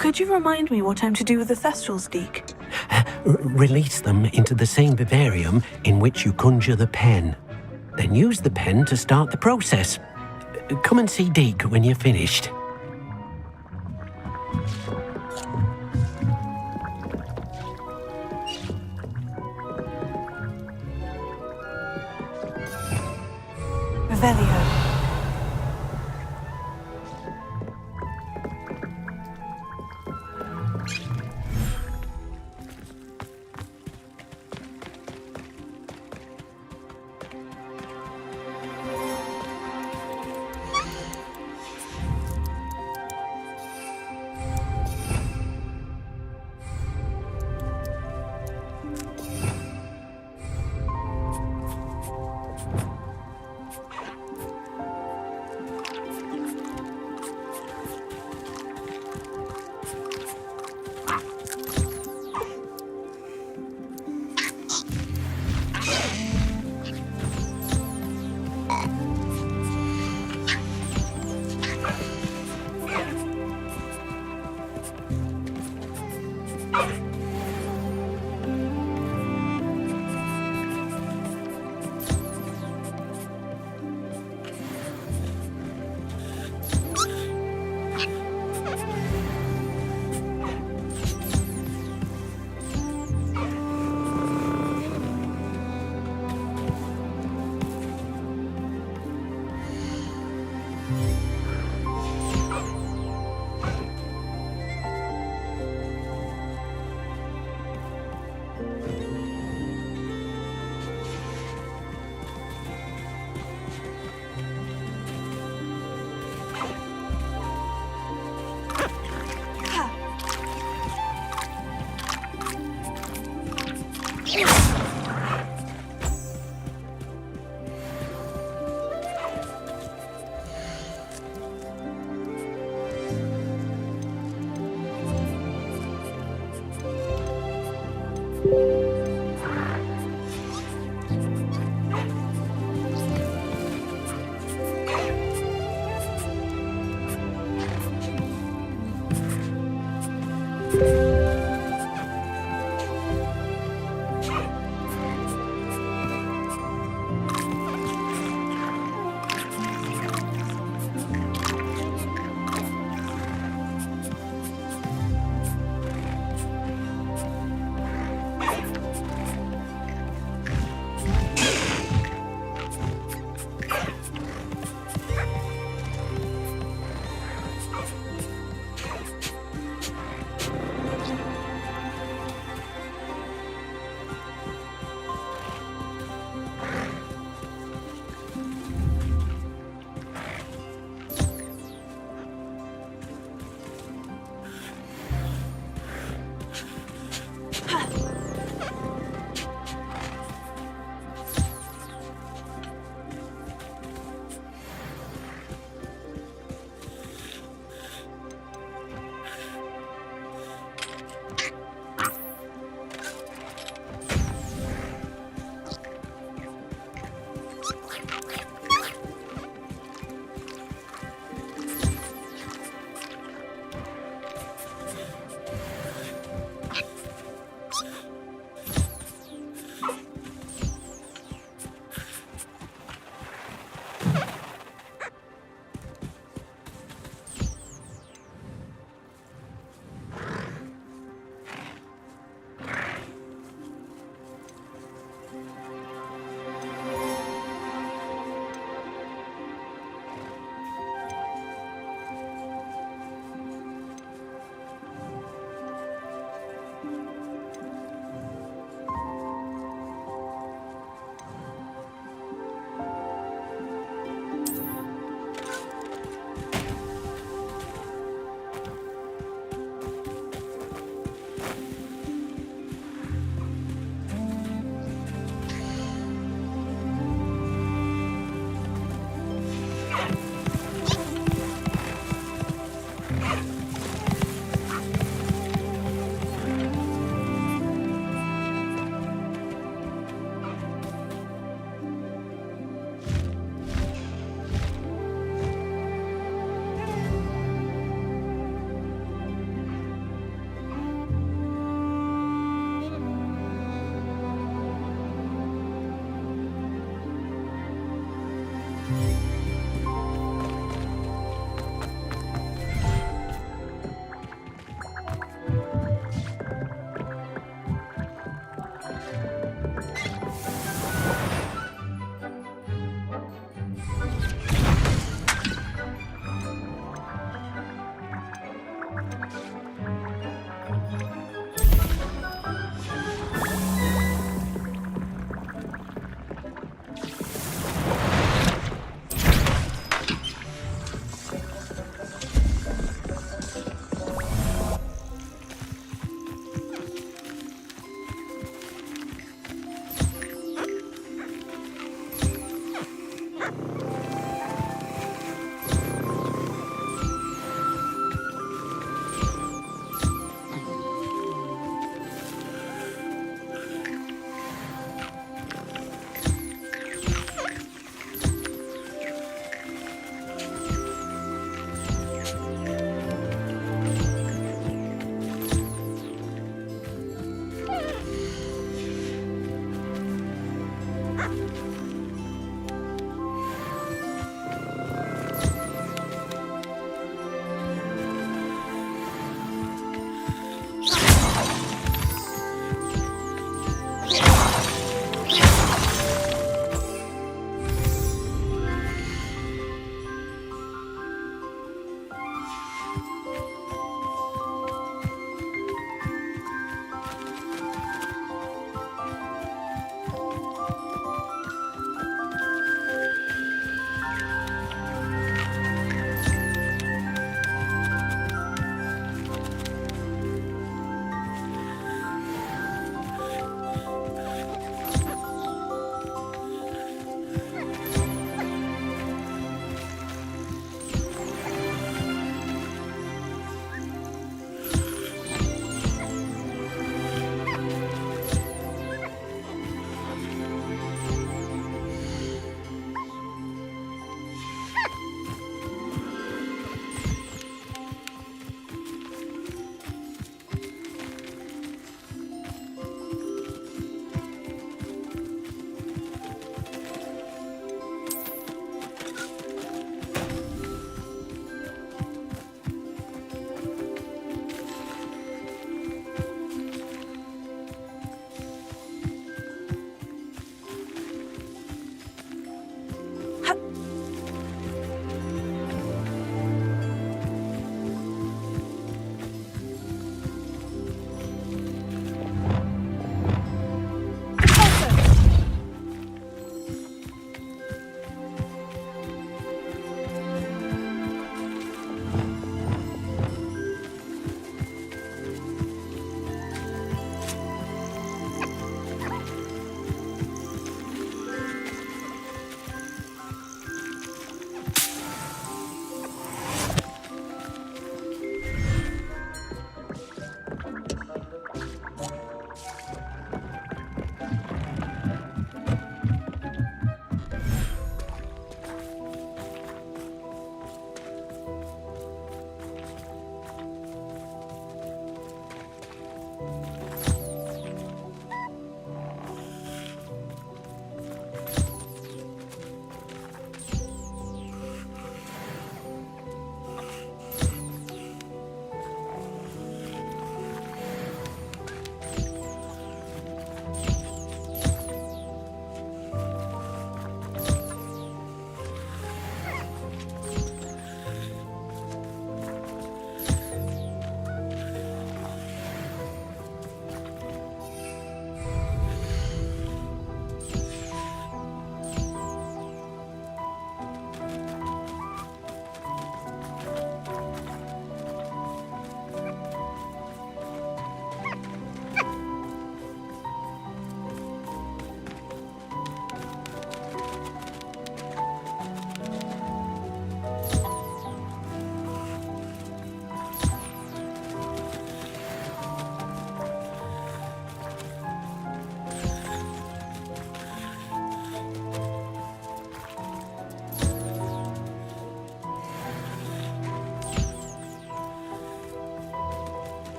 Could you remind me what I'm to do with the Thestrals, Deke? Release them into the same vivarium in which you conjure the pen. Then use the pen to start the process. Come and see Deke when you're finished. Revelio.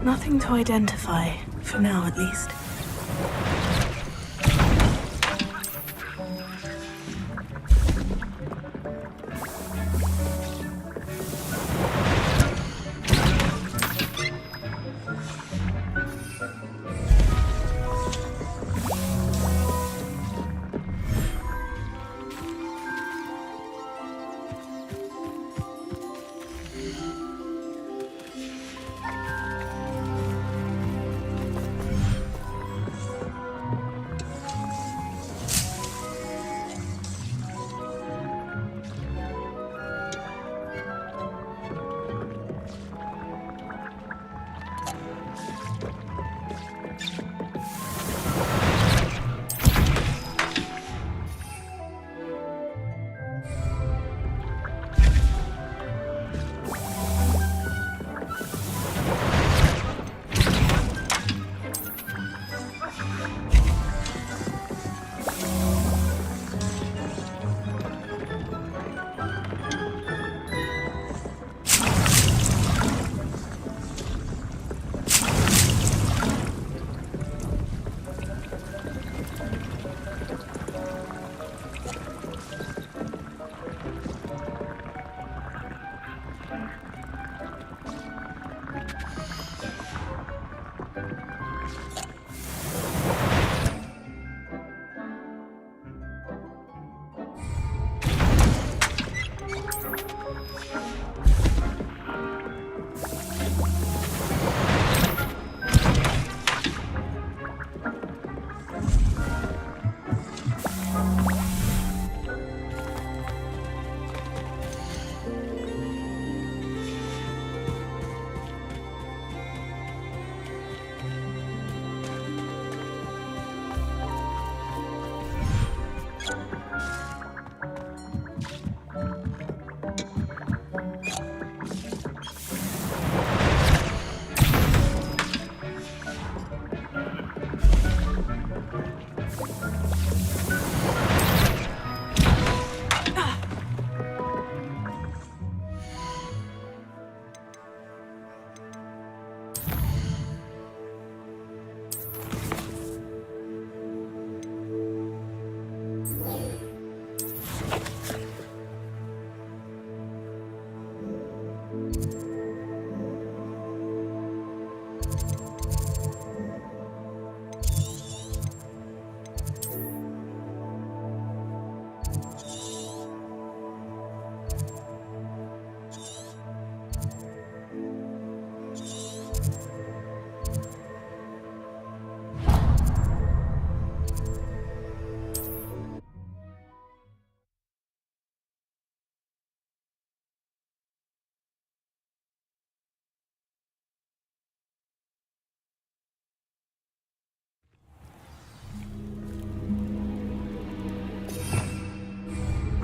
Nothing to identify, for now at least.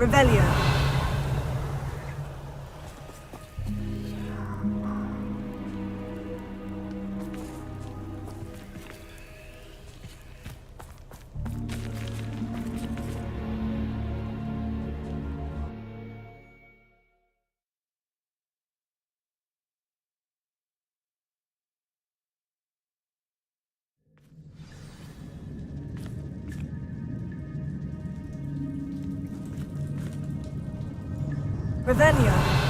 Revelio. Revelio.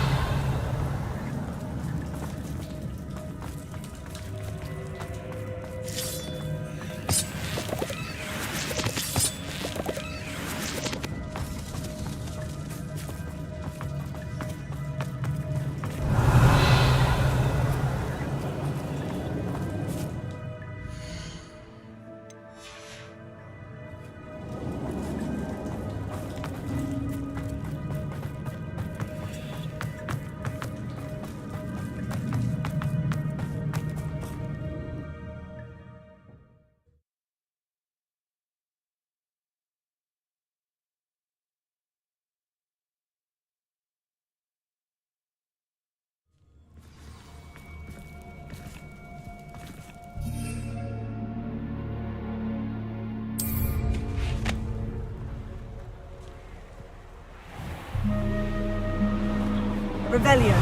Revelio.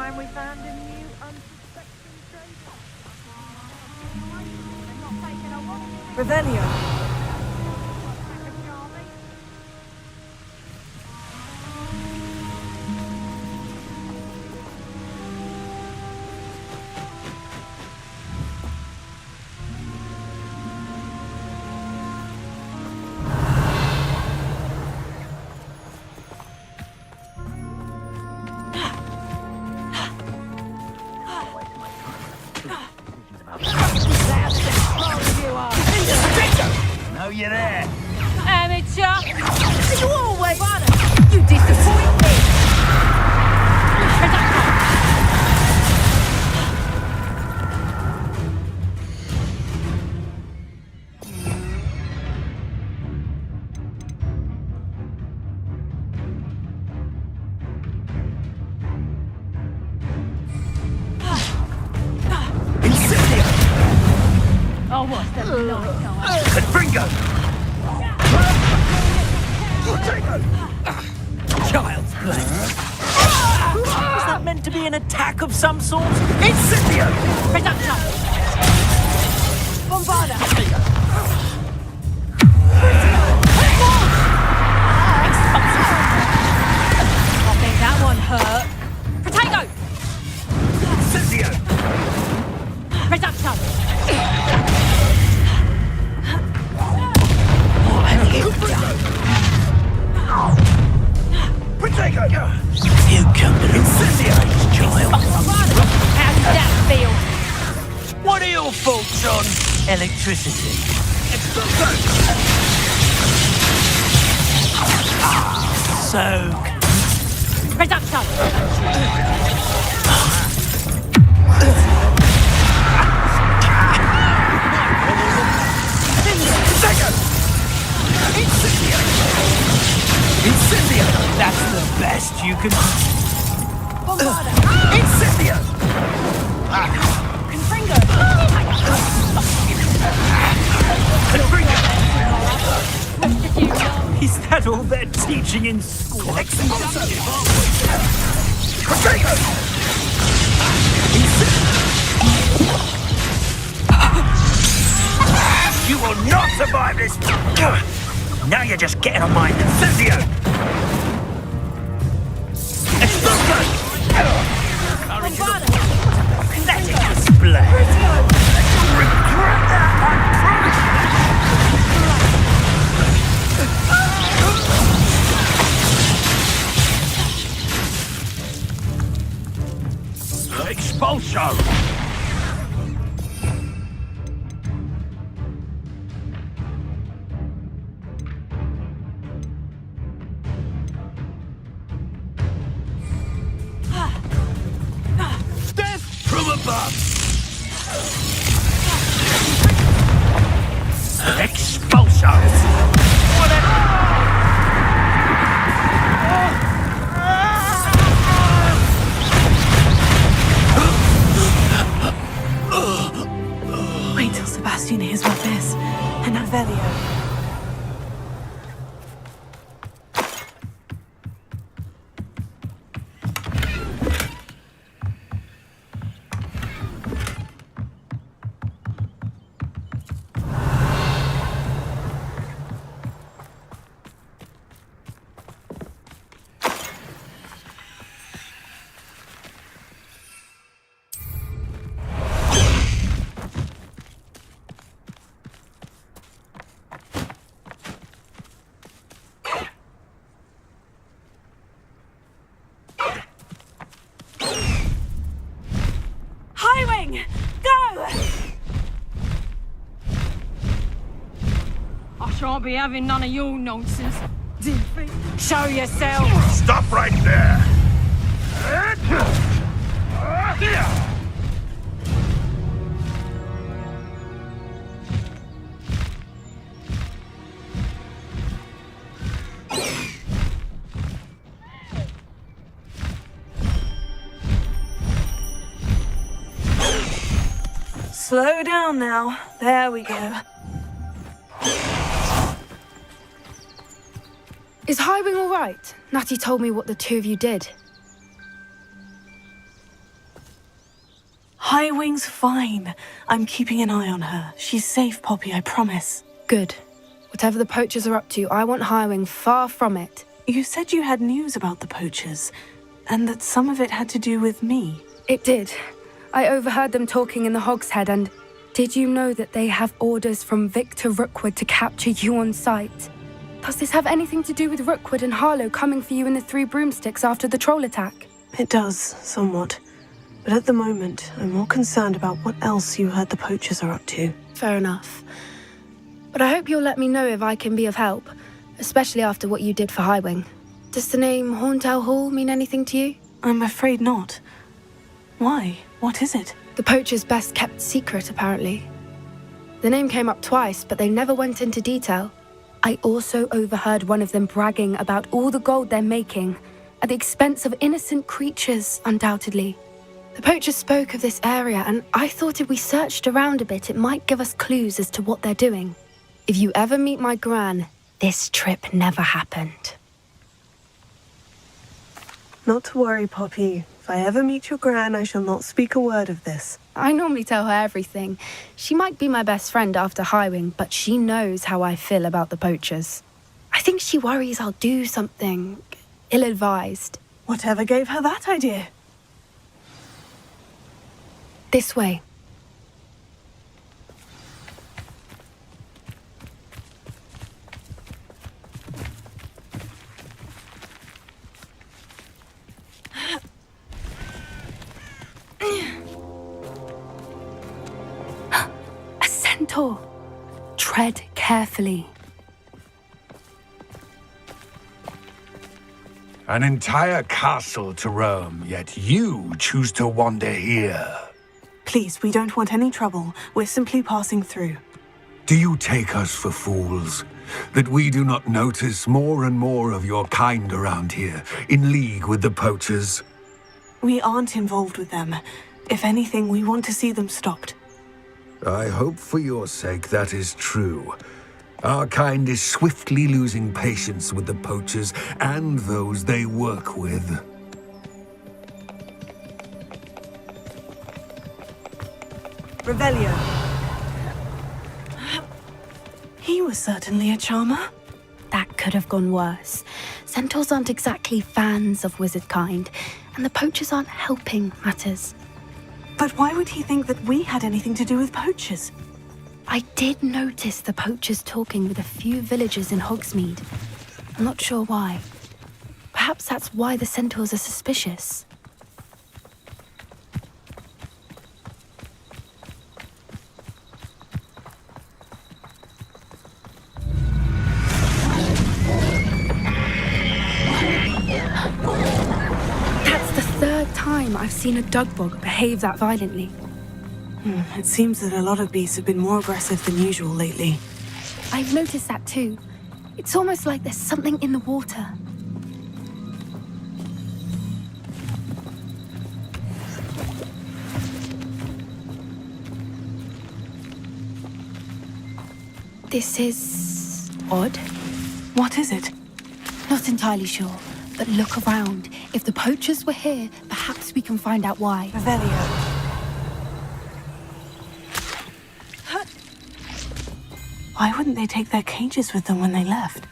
time we found a new unsuspecting trader. Revelio. No, you're there. Amateur! You always you disappoint me! Oh, what's the night? Confringo! Child's play. Was that meant to be an attack of some sort? Incendio! Reduction! Bombarda! I think that one hurt. Potato! Incendio! Reduction! What have you done? Potato! You come to Incendio! child. How does that feel? What are your thoughts on electricity? Soak. Reduction! Incendio! That's the best you can. Bombarda! Incendio! Confringo! Is that all they're teaching in school? Potato! You will not survive this! Now you're just getting on my Incendio! Explosion! Bombarda! Pathetic display! You'll regret that, I promise you! Expulsion! From above! Expulsion! Wait till Sebastian hears about this. And Revelio. Go! I shan't be having none of your nonsense. Show yourself! Stop right there! Slow down now. There we go. Is Highwing all right? Natty told me what the two of you did. Highwing's fine. I'm keeping an eye on her. She's safe, Poppy, I promise. Good. Whatever the poachers are up to, I want Highwing far from it. You said you had news about the poachers, and that some of it had to do with me. It did. I overheard them talking in the Hogshead, and did you know that they have orders from Victor Rookwood to capture you on sight? Does this have anything to do with Rookwood and Harlow coming for you in the Three Broomsticks after the troll attack? It does, somewhat. But at the moment, I'm more concerned about what else you heard the poachers are up to. Fair enough. But I hope you'll let me know if I can be of help, especially after what you did for Highwing. Does the name Horntail Hall mean anything to you? I'm afraid not. Why? What is it? The poachers' best kept secret, apparently. The name came up twice, but they never went into detail. I also overheard one of them bragging about all the gold they're making, at the expense of innocent creatures, undoubtedly. The poachers spoke of this area, and I thought if we searched around a bit, it might give us clues as to what they're doing. If you ever meet my gran, this trip never happened. Not to worry, Poppy. If I ever meet your gran, I shall not speak a word of this. I normally tell her everything. She might be my best friend after Highwing, but she knows how I feel about the poachers. I think she worries I'll do something ill-advised. Whatever gave her that idea? This way. A centaur. Tread carefully. An entire castle to roam, yet you choose to wander here. Please, we don't want any trouble. We're simply passing through. Do you take us for fools? That we do not notice more and more of your kind around here, in league with the poachers? We aren't involved with them. If anything, we want to see them stopped. I hope for your sake that is true. Our kind is swiftly losing patience with the poachers and those they work with. Revelio. He was certainly a charmer. That could have gone worse. Centaurs aren't exactly fans of wizard kind, and the poachers aren't helping matters. But why would he think that we had anything to do with poachers? I did notice the poachers talking with a few villagers in Hogsmeade. I'm not sure why. Perhaps that's why the centaurs are suspicious. That's the third time I've seen a dugbog behave that violently. It seems that a lot of beasts have been more aggressive than usual lately. I've noticed that too. It's almost like there's something in the water. This is odd. What is it? Not entirely sure, but look around. If the poachers were here, perhaps we can find out why. Revelio. Why wouldn't they take their cages with them when they left?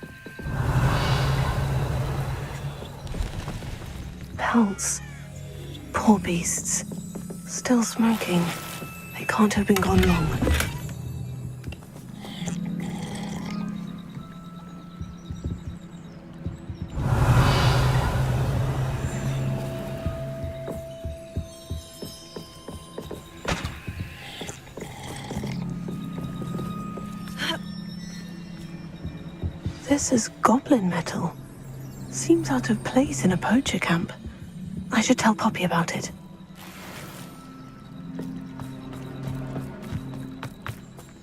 Pelts. Poor beasts. Still smoking. They can't have been gone long. This is goblin metal. Seems out of place in a poacher camp. I should tell Poppy about it.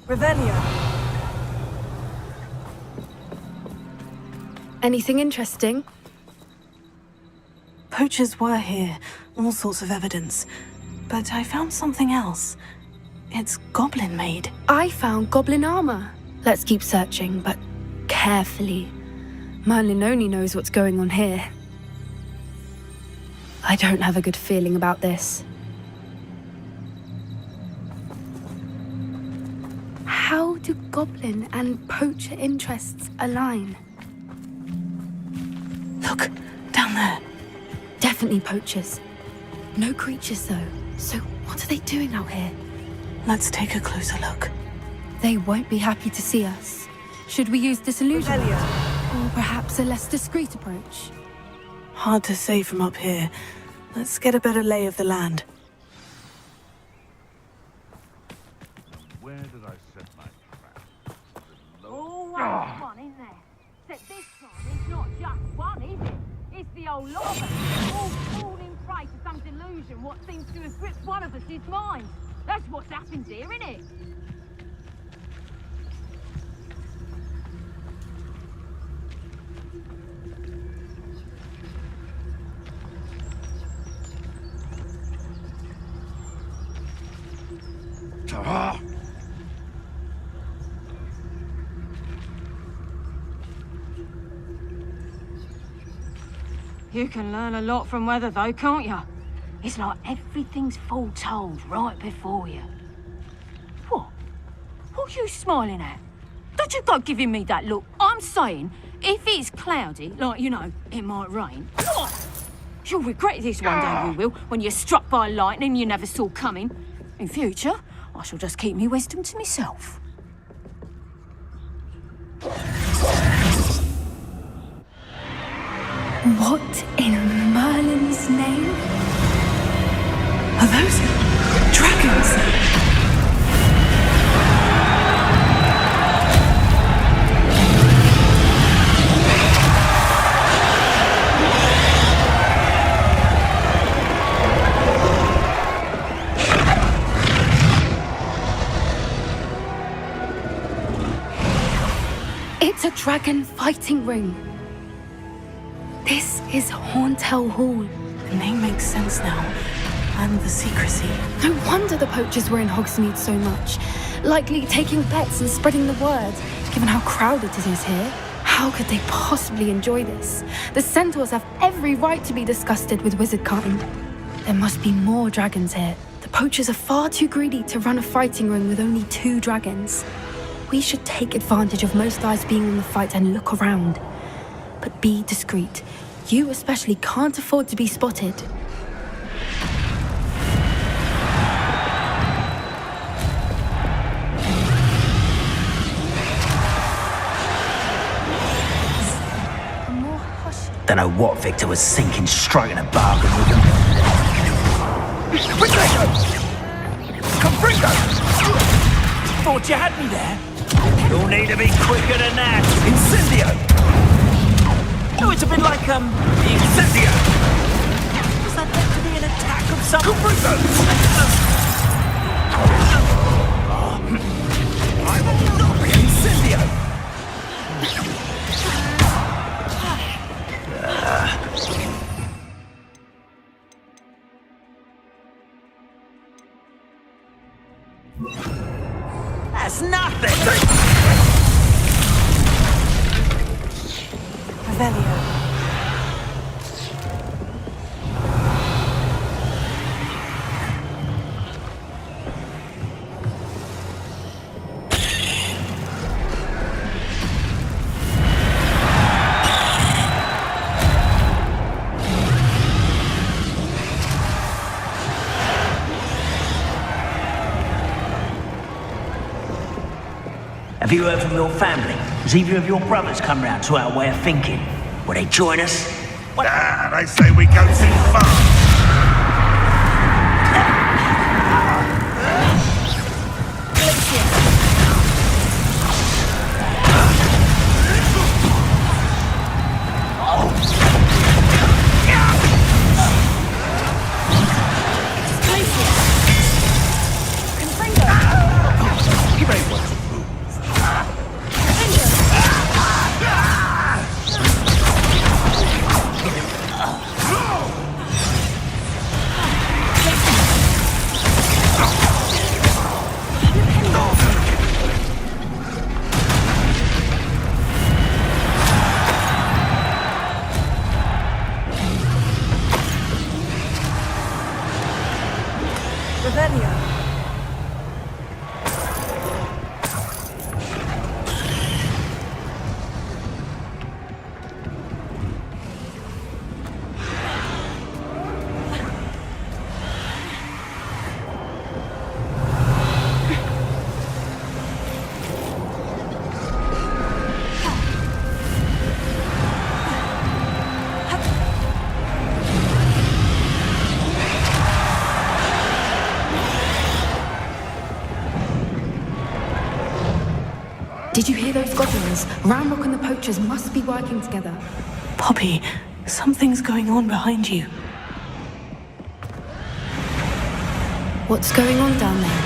Revelio. Anything interesting? Poachers were here, all sorts of evidence. But I found something else. It's goblin-made. I found goblin armor. Let's keep searching, but carefully. Merlin only knows what's going on here. I don't have a good feeling about this. do goblin and poacher interests align? Look, down there. Definitely poachers. No creatures, though. So what are they doing out here? Let's take a closer look. They won't be happy to see us. Should we use disillusionment? Or perhaps a less discreet approach? Hard to say from up here. Let's get a better lay of the land. Where did I set my trap? Always one, isn't there? Except this time it's not just one, is it? It's the old lot of us, all falling prey to some delusion what seems to have gripped one of us' minds. That's what's happened here, isn't it? You can learn a lot from weather, though, can't you? It's like everything's foretold right before you. What? What are you smiling at? Don't you go giving me that look. I'm saying, if it's cloudy, like, you know, it might rain, you'll regret this one day, you will, when you're struck by lightning you never saw coming. In future, I shall just keep me wisdom to myself. What in Merlin's name? Are those dragons? It's a dragon fighting ring. This is Horntail Hall. The name makes sense now. And the secrecy. No wonder the poachers were in Hogsmeade so much. Likely taking bets and spreading the word, given how crowded it is here. How could they possibly enjoy this? The centaurs have every right to be disgusted with wizard kind. There must be more dragons here. The poachers are far too greedy to run a fighting ring with only 2 dragons. We should take advantage of most eyes being in the fight and look around. But be discreet. You especially can't afford to be spotted. Don't know what Victor was thinking, striking a bargain with him. Confringo! Thought you had me there. You'll need to be quicker than that. Incendio! Oh, it's a bit like, the Incendio! Was that meant to be an attack of some... Confringo! I'm not Incendio! That's nothing! Revelio. Have you heard from your family? Has either of your brothers come round to our way of thinking? Will they join us? Ah, they say we go too far. Did you hear those goblins? Ramrock and the poachers must be working together. Poppy, something's going on behind you. What's going on down there?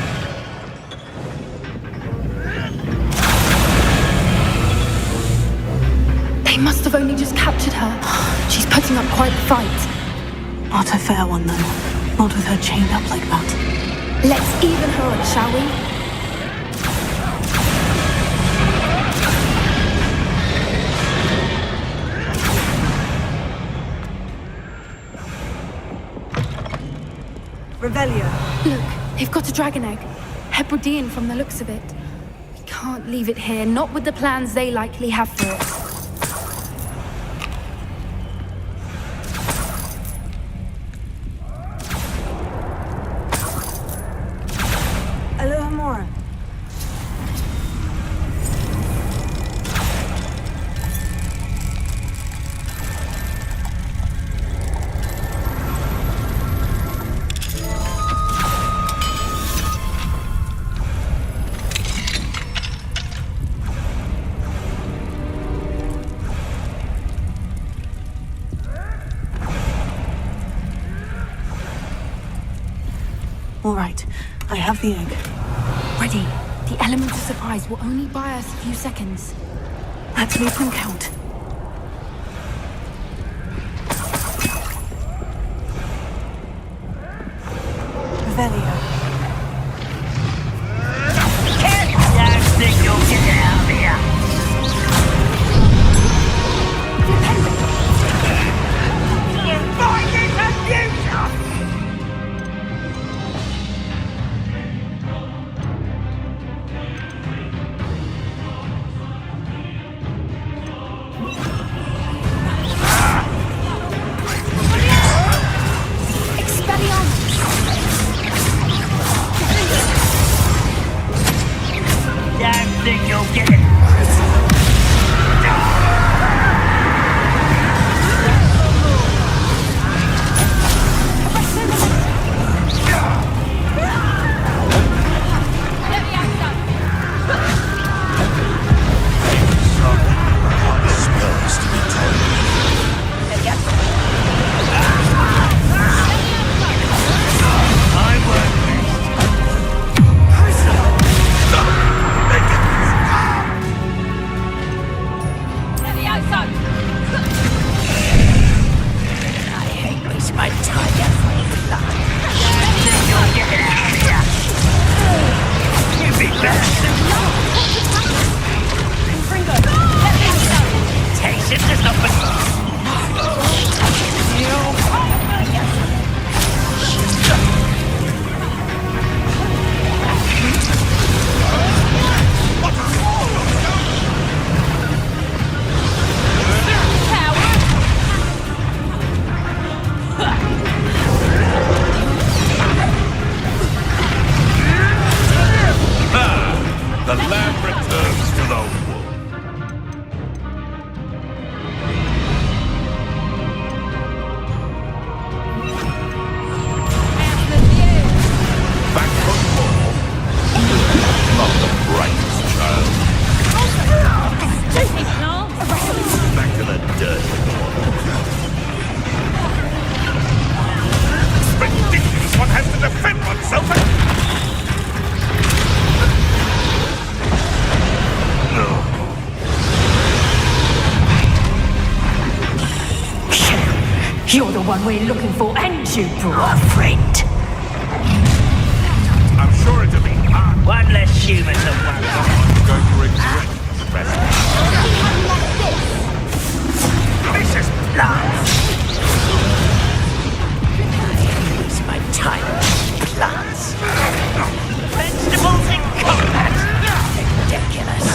They must have only just captured her. She's putting up quite the fight. Not a fair one, though. Not with her chained up like that. Let's even her on, shall we? Revelio. Look, they've got a dragon egg. Hebridean from the looks of it. We can't leave it here, not with the plans they likely have for it. Alohomora. All right, I have the egg. Ready. The element of surprise will only buy us a few seconds. Let's make them count. Revelio. The lamb returns to the wood. Back for more. Not the brightest child. Back to the dirt. It's ridiculous. One has to defend oneself. You're the one we're looking for, and you brought a friend. I'm sure it'll be hard. One less human to worry about. I'm going to regret this present. This is blood. It's my time. Plants. Vegetables in combat. Ridiculous.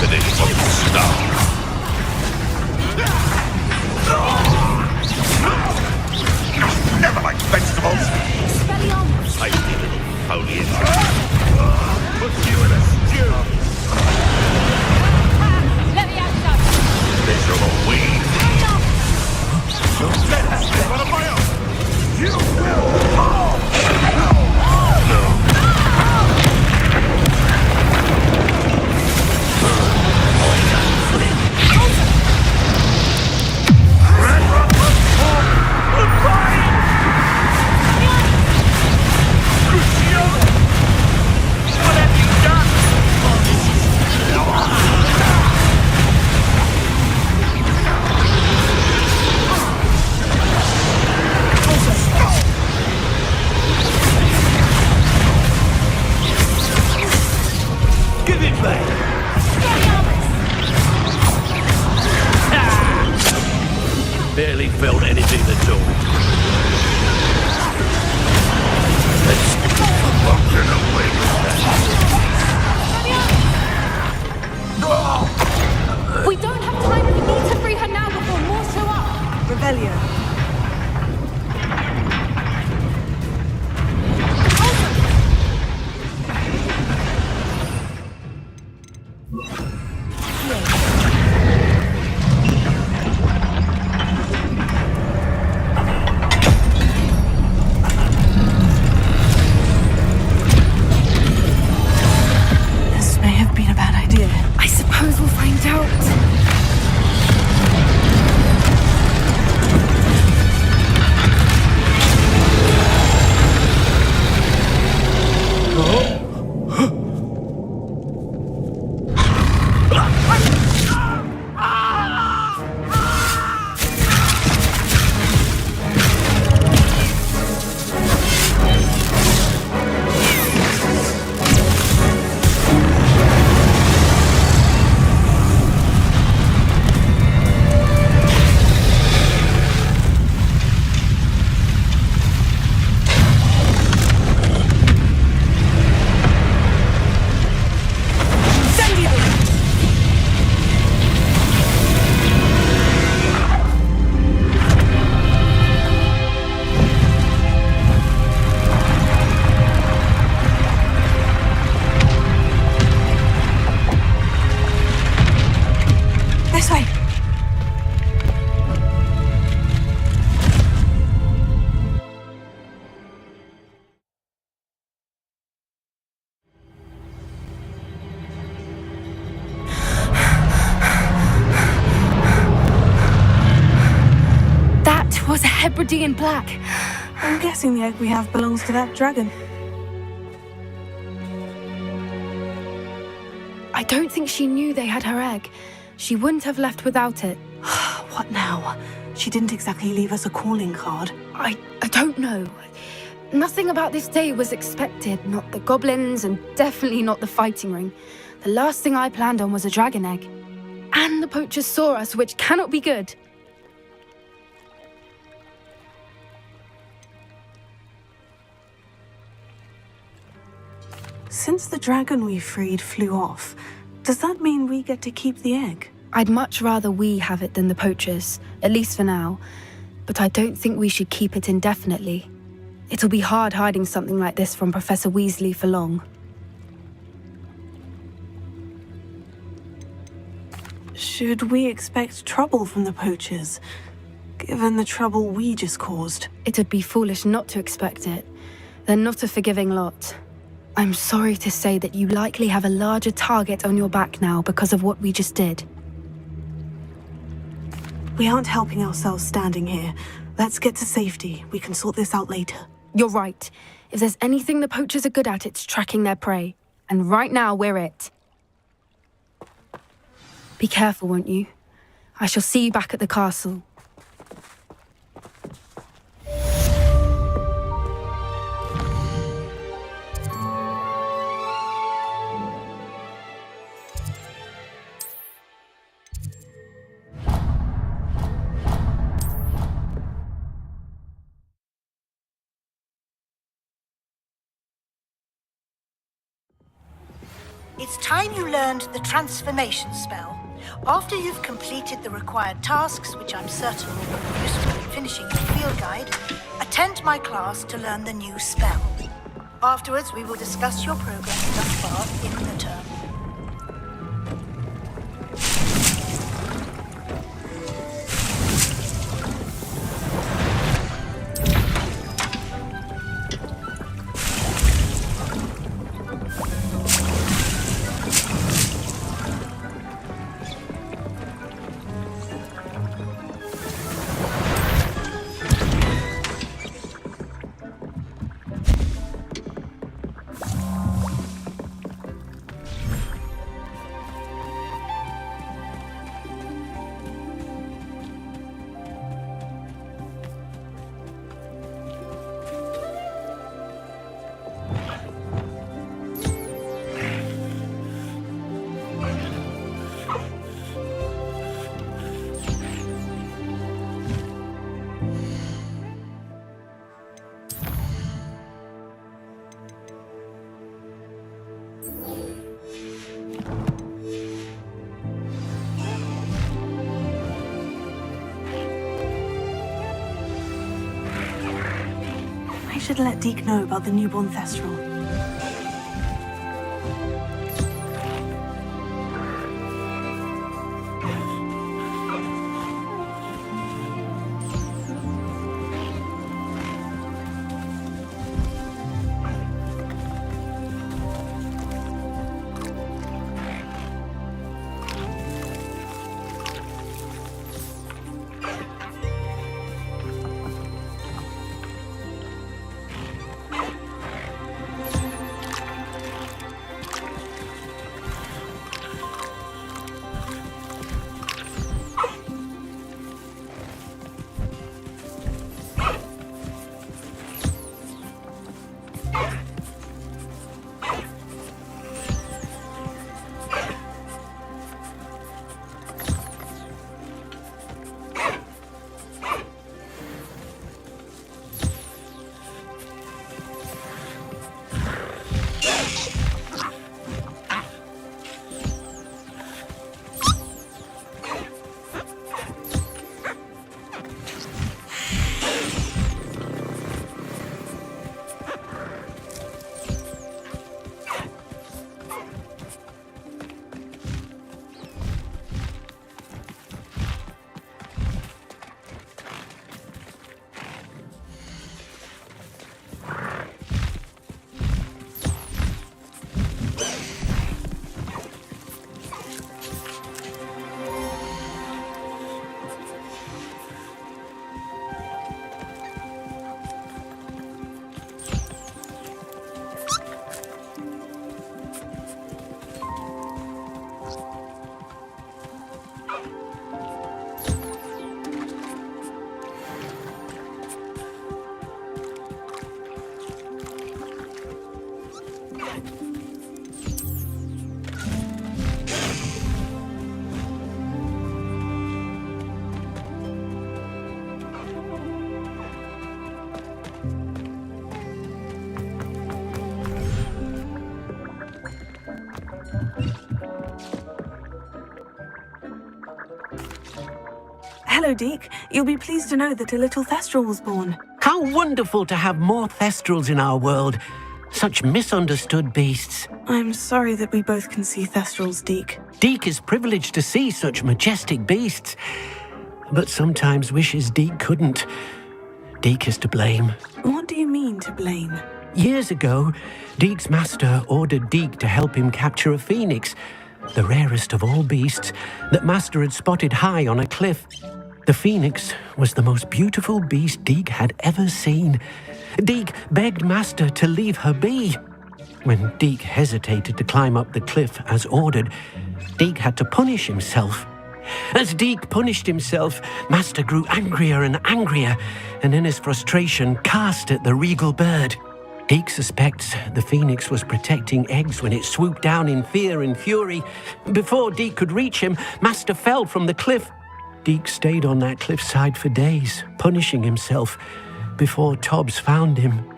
wanted it from the start. Never liked vegetables. Tasty little foliage. Puts you in a stew. Let me have some. Miserable weed. Let us live on my own. You will fall. No. Give it back! Barely felt anything at all. Let's walking away with that. We don't have time. We need to free her now before more show up. Revelio. This may have been a bad idea. I suppose we'll find out. This way. That was a Hebridean black. I'm guessing the egg we have belongs to that dragon. I don't think she knew they had her egg. She wouldn't have left without it. What now? She didn't exactly leave us a calling card. I don't know. Nothing about this day was expected. Not the goblins, and definitely not the fighting ring. The last thing I planned on was a dragon egg. And the poachers saw us, which cannot be good. Since the dragon we freed flew off, does that mean we get to keep the egg? I'd much rather we have it than the poachers, at least for now. But I don't think we should keep it indefinitely. It'll be hard hiding something like this from Professor Weasley for long. Should we expect trouble from the poachers, given the trouble we just caused? It'd be foolish not to expect it. They're not a forgiving lot. I'm sorry to say that you likely have a larger target on your back now because of what we just did. We aren't helping ourselves standing here. Let's get to safety. We can sort this out later. You're right. If there's anything the poachers are good at, it's tracking their prey. And right now, we're it. Be careful, won't you? I shall see you back at the castle. it's time you learned the transformation spell. After you've completed the required tasks, which I'm certain will be useful in finishing your field guide, attend my class to learn the new spell. Afterwards, we will discuss your progress thus far in the term. I should let Deke know about the newborn Thestral. Hello, Deke. You'll be pleased to know that a little Thestral was born. How wonderful to have more Thestrals in our world. Such misunderstood beasts. I'm sorry that we both can see Thestrals, Deke. Deke is privileged to see such majestic beasts, but sometimes wishes Deke couldn't. Deke is to blame. What do you mean, to blame? Years ago, Deke's master ordered Deke to help him capture a phoenix, the rarest of all beasts, that master had spotted high on a cliff. The phoenix was the most beautiful beast Deke had ever seen. Deke begged master to leave her be. When Deke hesitated to climb up the cliff as ordered, Deke had to punish himself. As Deke punished himself, master grew angrier and angrier, and in his frustration cast at the regal bird. Deke suspects the phoenix was protecting eggs when it swooped down in fear and fury. Before Deke could reach him, master fell from the cliff. Deke stayed on that cliffside for days, punishing himself, before Tobbs found him.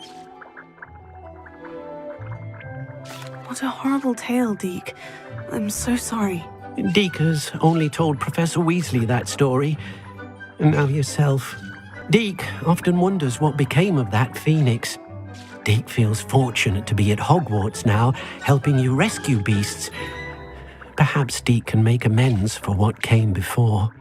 What a horrible tale, Deke. I'm so sorry. Deke has only told Professor Weasley that story. And now yourself. Deke often wonders what became of that phoenix. Deke feels fortunate to be at Hogwarts now, helping you rescue beasts. Perhaps Deke can make amends for what came before.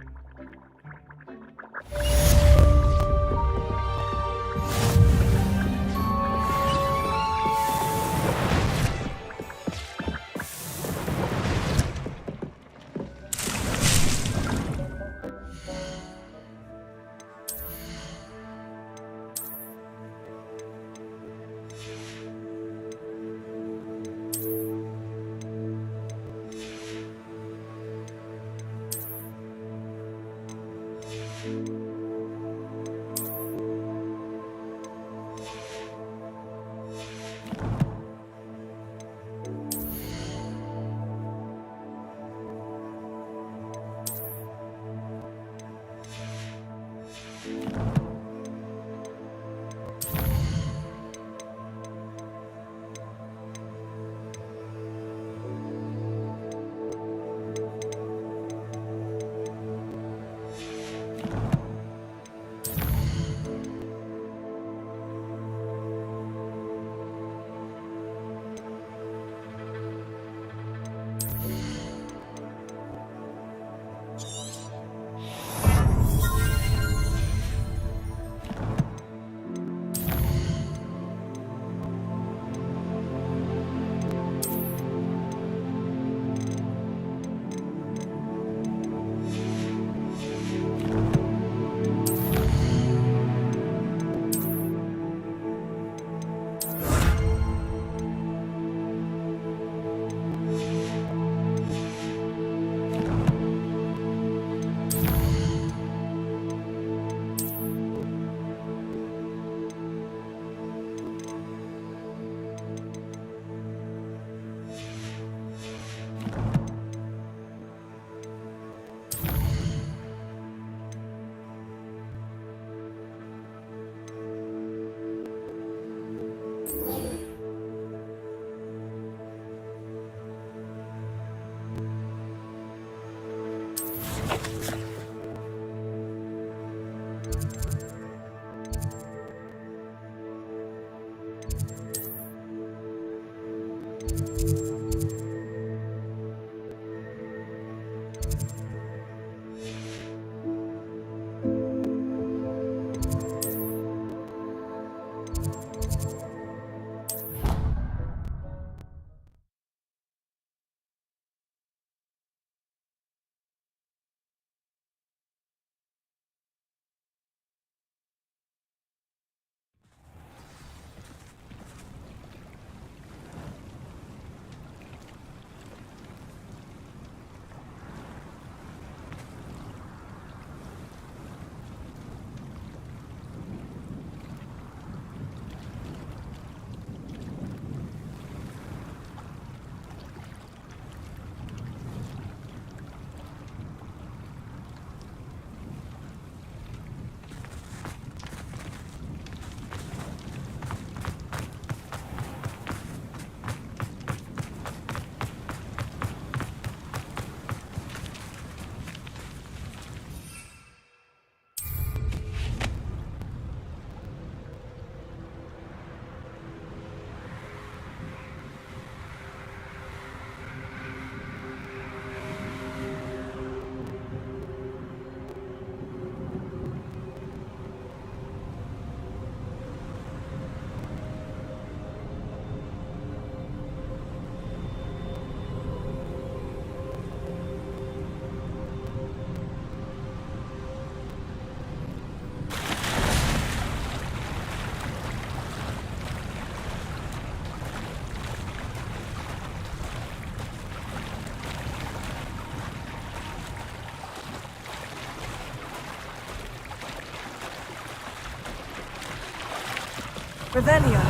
Revelio.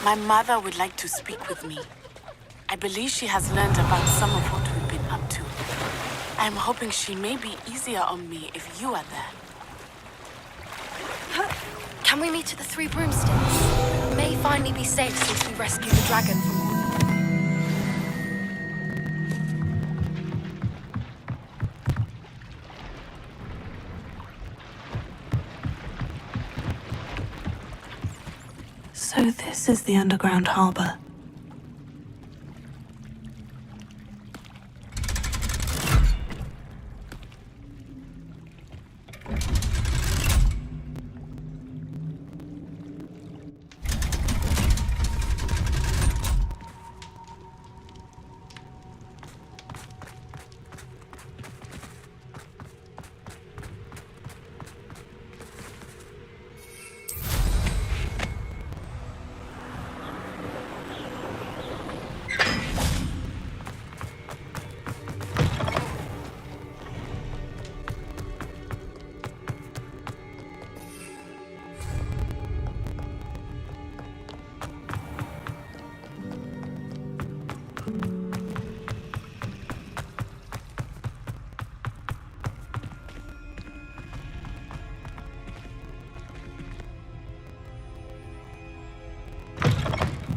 My mother would like to speak with me. I believe she has learned about some of what we've been up to. I'm hoping she may be easier on me if you are there. Can we meet at the Three Broomsticks? It may finally be safe since we rescued the dragon from... So this is the underground harbour.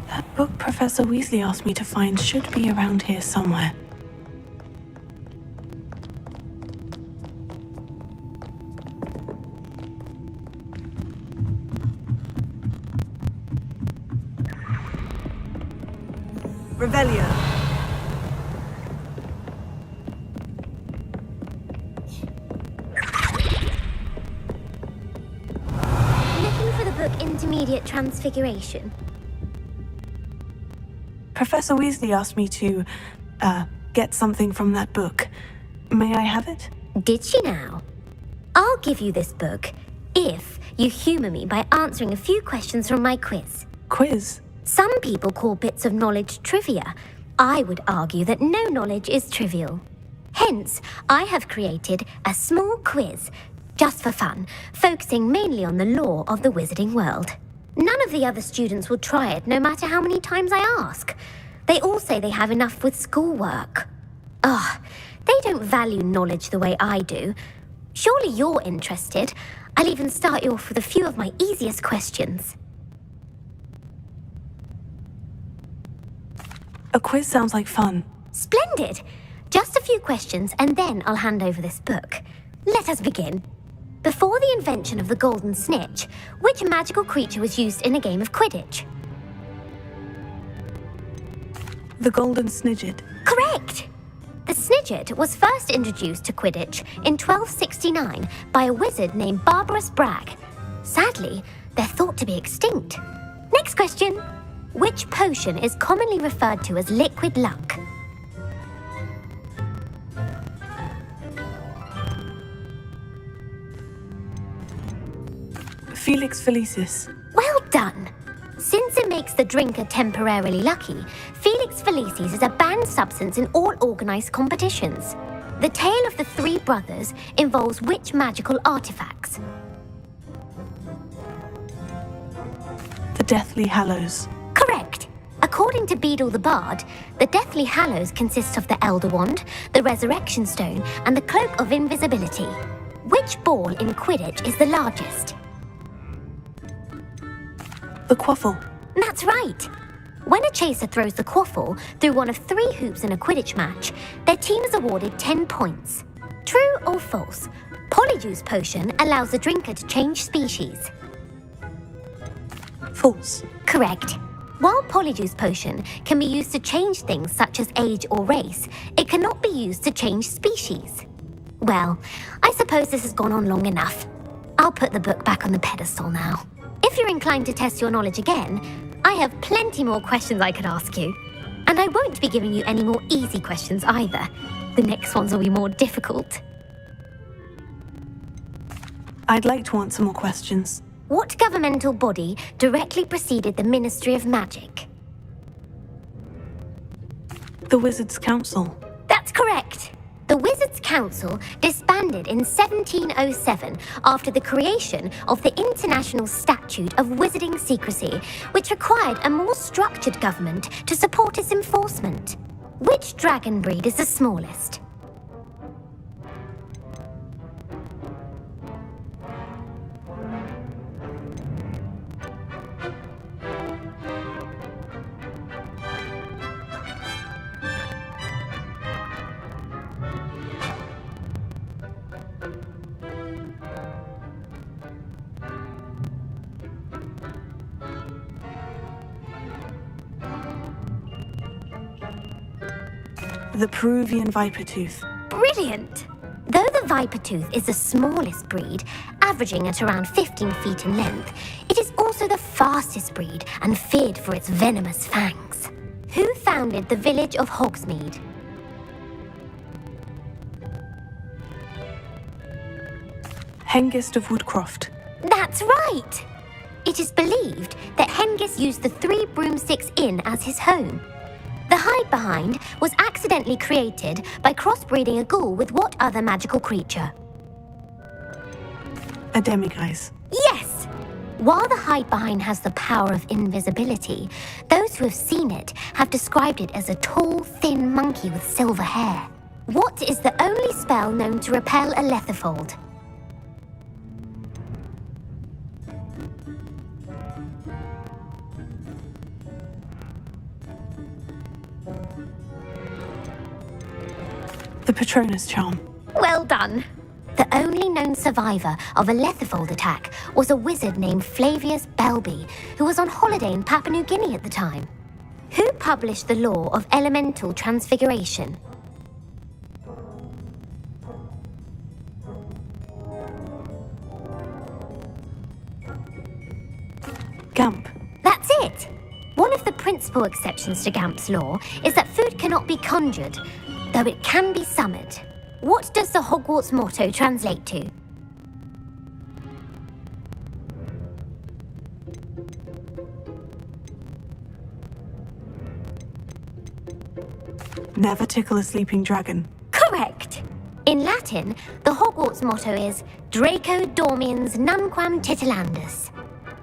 That book Professor Weasley asked me to find should be around here somewhere. Revelio. Looking for the book Intermediate Transfiguration. Professor Weasley asked me to, get something from that book. May I have it? Did she now? I'll give you this book if you humour me by answering a few questions from my quiz. Quiz? Some people call bits of knowledge trivia. I would argue that no knowledge is trivial. Hence, I have created a small quiz, just for fun, focusing mainly on the lore of the wizarding world. None of the other students will try it, no matter how many times I ask. They all say they have enough with schoolwork. Ugh, they don't value knowledge the way I do. Surely you're interested. I'll even start you off with a few of my easiest questions. A quiz sounds like fun. Splendid! Just a few questions and then I'll hand over this book. Let us begin. Before the invention of the golden snitch, which magical creature was used in a game of Quidditch? The golden snidget. Correct! The snidget was first introduced to Quidditch in 1269 by a wizard named Barbarous Bragg. Sadly, they're thought to be extinct. Next question. Which potion is commonly referred to as liquid luck? Felix Felicis. Well done! Since it makes the drinker temporarily lucky, Felix Felicis is a banned substance in all organised competitions. The tale of the three brothers involves which magical artifacts? The Deathly Hallows. Correct! According to Beedle the Bard, the Deathly Hallows consists of the Elder Wand, the Resurrection Stone, and the Cloak of Invisibility. Which ball in Quidditch is the largest? The Quaffle. That's right! When a chaser throws the quaffle through one of 3 hoops in a Quidditch match, their team is awarded 10 points. True or false? Polyjuice Potion allows the drinker to change species. False. Correct. While Polyjuice Potion can be used to change things such as age or race, it cannot be used to change species. Well, I suppose this has gone on long enough. I'll put the book back on the pedestal now. If you're inclined to test your knowledge again, I have plenty more questions I could ask you. And I won't be giving you any more easy questions either. The next ones will be more difficult. I'd like to answer more questions. What governmental body directly preceded the Ministry of Magic? The Wizards' Council. That's correct. The Wizards' Council disbanded in 1707 after the creation of the International Statute of Wizarding Secrecy, which required a more structured government to support its enforcement. Which dragon breed is the smallest? The Peruvian viper tooth. Brilliant! Though the viper tooth is the smallest breed, averaging at around 15 feet in length, it is also the fastest breed and feared for its venomous fangs. Who founded the village of Hogsmeade? Hengist of Woodcroft. That's right! It is believed that Hengist used the Three Broomsticks Inn as his home. The hide-behind was accidentally created by crossbreeding a ghoul with what other magical creature? A demiguise. Yes! While the hide-behind has the power of invisibility, those who have seen it have described it as a tall, thin monkey with silver hair. What is the only spell known to repel a letherfold? The Patronus charm. Well done! The only known survivor of a letherfold attack was a wizard named Flavius Belby, who was on holiday in Papua New Guinea at the time. Who published the law of elemental transfiguration? Gamp. That's it! One of the principal exceptions to Gamp's law is that food cannot be conjured, though it can be summoned. What does the Hogwarts motto translate to? Never tickle a sleeping dragon. Correct! In Latin, the Hogwarts motto is Draco Dormiens Nunquam Titilandus.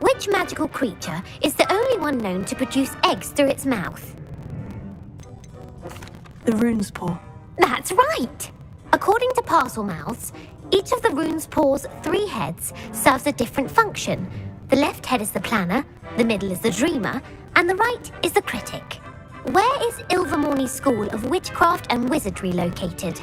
Which magical creature is the only one known to produce eggs through its mouth? The rune's paw. That's right! According to Parselmouths, each of the rune's paw's 3 heads serves a different function. The left head is the planner, the middle is the dreamer, and the right is the critic. Where is Ilvermorny's School of Witchcraft and Wizardry located?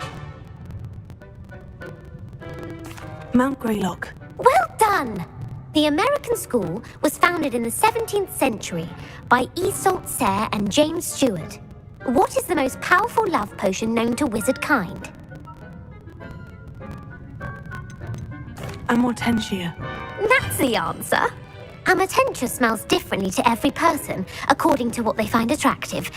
Mount Greylock. Well done! The American school was founded in the 17th century by Iseult Sayre and James Stewart. What is the most powerful love potion known to wizard kind? Amortentia. That's the answer. Amortentia smells differently to every person according to what they find attractive,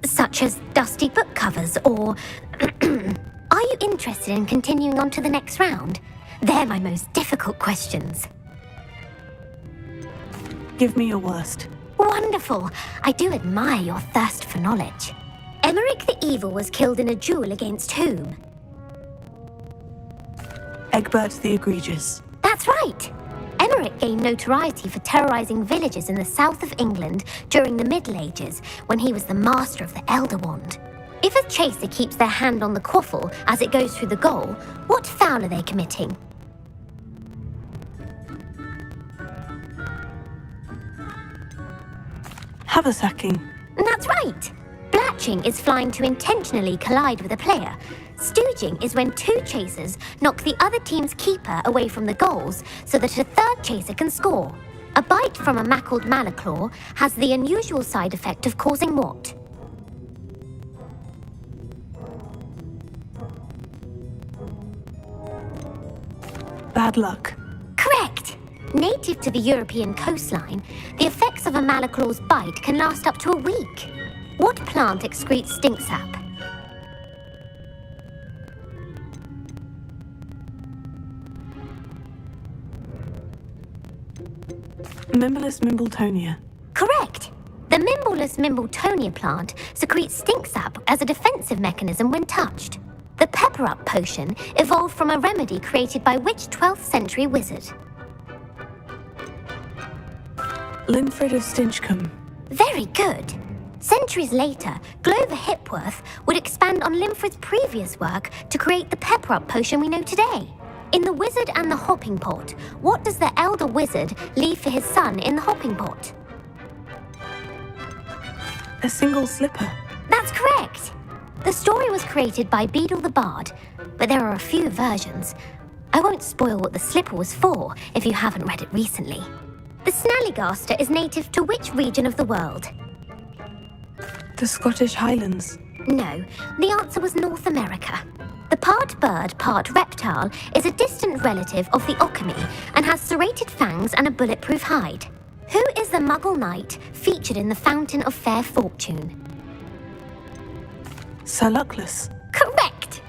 such as dusty book covers or... Are you interested in continuing on to the next round? They're my most difficult questions. Give me your worst. Wonderful! I do admire your thirst for knowledge. Emeric the Evil was killed in a duel against whom? Egbert the Egregious. That's right! Emeric gained notoriety for terrorizing villages in the south of England during the Middle Ages when he was the master of the Elder Wand. If a chaser keeps their hand on the quaffle as it goes through the goal, what foul are they committing? Haversacking. That's right! Blatching is flying to intentionally collide with a player. Stooging is when 2 chasers knock the other team's keeper away from the goals so that a 3rd chaser can score. A bite from a mackled malaclaw has the unusual side effect of causing what? Bad luck. Correct! Native to the European coastline, the effects of a malaclaw's bite can last up to a week. What plant excretes stink sap? Mimblelus Mimbletonia. Correct! The Mimblelus Mimbletonia plant secretes stink sap as a defensive mechanism when touched. The pepper-up potion evolved from a remedy created by which 12th century wizard? Linfred of Stinchcombe. Very good! Centuries later, Glover Hipworth would expand on Linfred's previous work to create the pepper-up potion we know today. In The Wizard and the Hopping Pot, what does the elder wizard leave for his son in the hopping pot? A single slipper. That's correct! The story was created by Beadle the Bard, but there are a few versions. I won't spoil what the slipper was for if you haven't read it recently. The Snallygaster is native to which region of the world? The Scottish Highlands. No, the answer was North America. The part bird, part reptile is a distant relative of the Occamy and has serrated fangs and a bulletproof hide. Who is the Muggle knight featured in the Fountain of Fair Fortune? Sir Luckless. Correct!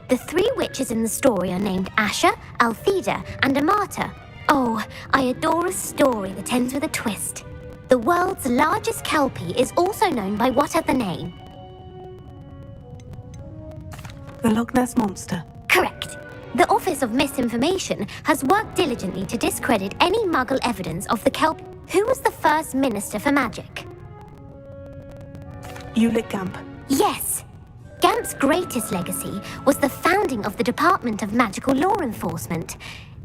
The 3 witches in the story are named Asha, Altheda, and Amata. Oh, I adore a story that ends with a twist. The world's largest kelpie is also known by what other name? The Loch Ness Monster. Correct. The Office of Misinformation has worked diligently to discredit any Muggle evidence of the kelp. Who was the first Minister for Magic? Ulick Gamp. Yes. Gamp's greatest legacy was the founding of the Department of Magical Law Enforcement.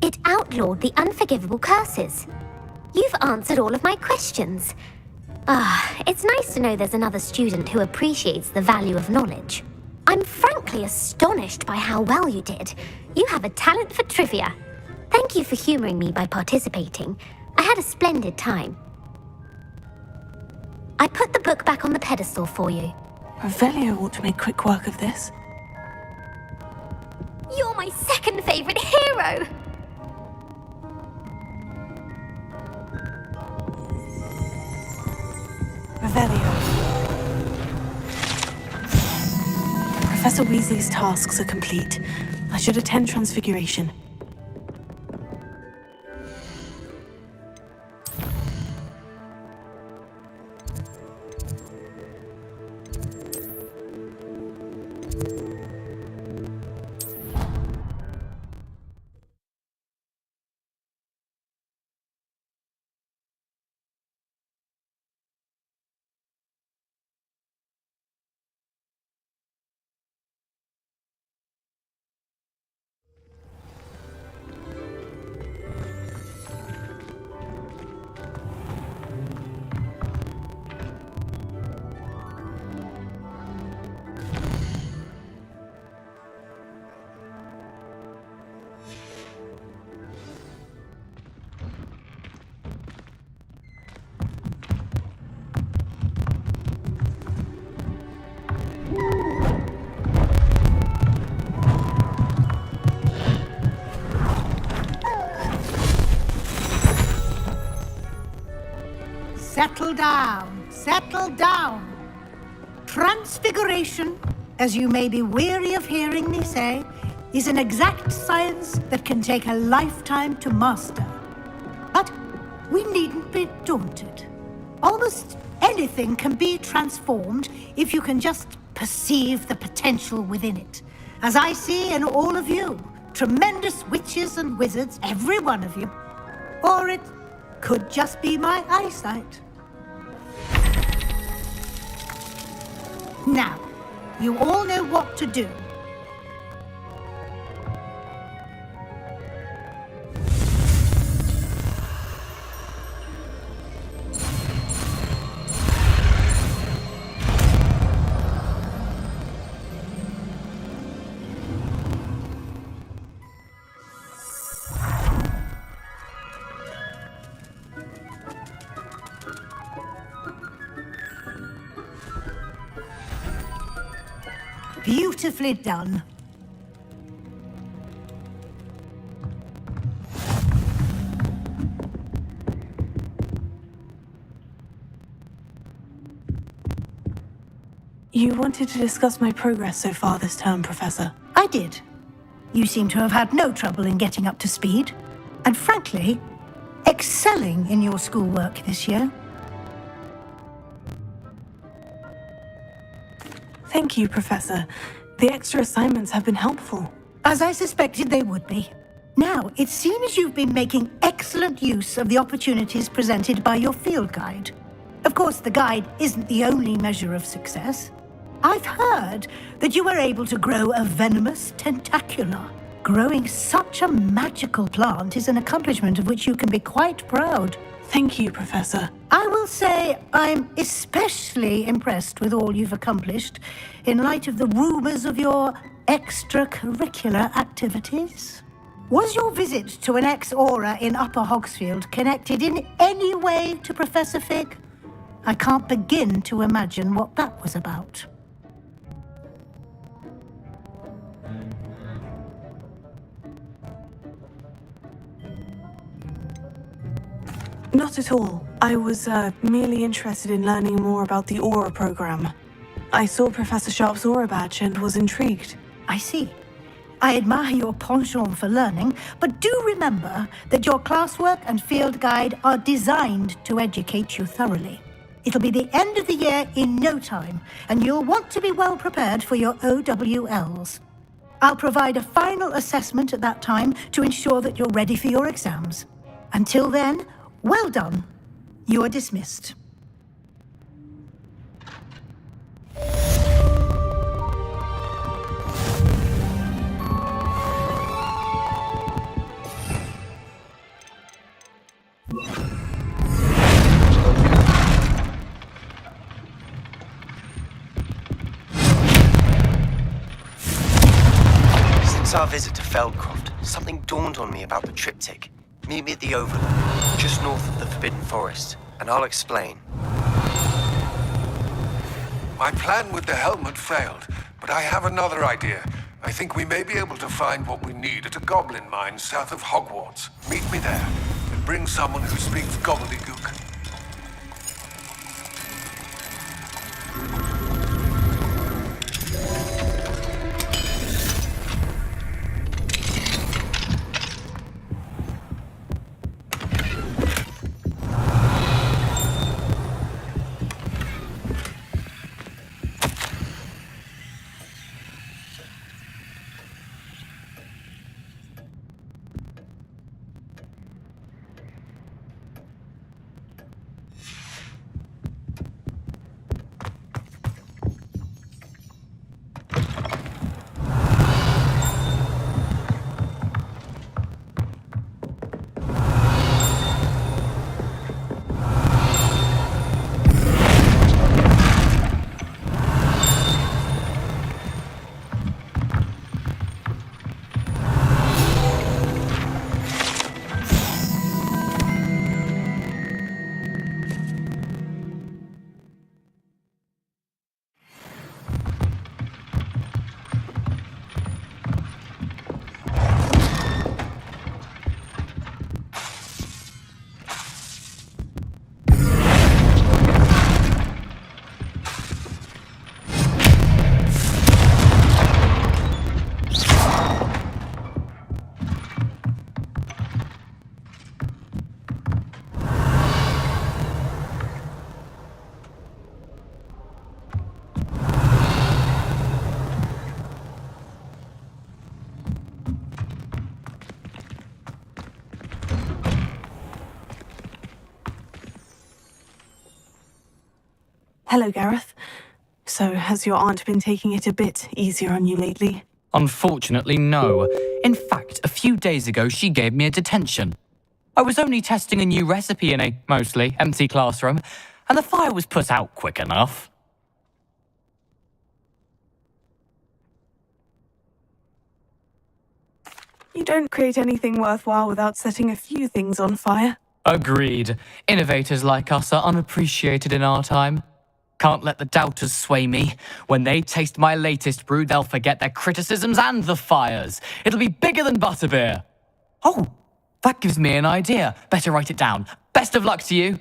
It outlawed the unforgivable curses. You've answered all of my questions. It's nice to know there's another student who appreciates the value of knowledge. I'm frankly astonished by how well you did. You have a talent for trivia. Thank you for humoring me by participating. I had a splendid time. I put the book back on the pedestal for you. Revelio ought to make quick work of this. You're my second favorite hero! Revelio. Professor Weasley's tasks are complete. I should attend Transfiguration. Settle down, settle down. Transfiguration, as you may be weary of hearing me say, is an exact science that can take a lifetime to master. But we needn't be daunted. Almost anything can be transformed if you can just perceive the potential within it. As I see in all of you, tremendous witches and wizards, every one of you. Or it could just be my eyesight. Now, you all know what to do. Beautifully done. You wanted to discuss my progress so far this term, Professor. I did. You seem to have had no trouble in getting up to speed, and frankly, excelling in your schoolwork this year. Thank you, Professor. The extra assignments have been helpful. As I suspected they would be. Now, it seems you've been making excellent use of the opportunities presented by your field guide. Of course, the guide isn't the only measure of success. I've heard that you were able to grow a venomous tentacula. Growing such a magical plant is an accomplishment of which you can be quite proud. Thank you, Professor. I will say I'm especially impressed with all you've accomplished in light of the rumors of your extracurricular activities. Was your visit to an ex-aura in Upper Hogsfield connected in any way to Professor Fig? I can't begin to imagine what that was about. Not at all. I was merely interested in learning more about the Aura program. I saw Professor Sharp's Aura badge and was intrigued. I see. I admire your penchant for learning, but do remember that your classwork and field guide are designed to educate you thoroughly. It'll be the end of the year in no time, and you'll want to be well prepared for your OWLs. I'll provide a final assessment at that time to ensure that you're ready for your exams. Until then, well done. You are dismissed. Since our visit to Feldkroft, something dawned on me about the triptych. Meet me at the Overlook, just north of the Forbidden Forest, and I'll explain. My plan with the helmet failed, but I have another idea. I think we may be able to find what we need at a goblin mine south of Hogwarts. Meet me there, and bring someone who speaks gobbledygook. Hello, Gareth. So, has your aunt been taking it a bit easier on you lately? Unfortunately, no. In fact, a few days ago, she gave me a detention. I was only testing a new recipe in a mostly empty classroom, and the fire was put out quick enough. You don't create anything worthwhile without setting a few things on fire. Agreed. Innovators like us are unappreciated in our time. Can't let the doubters sway me. When they taste my latest brew, they'll forget their criticisms and the fires. It'll be bigger than butterbeer. Oh, that gives me an idea. Better write it down. Best of luck to you.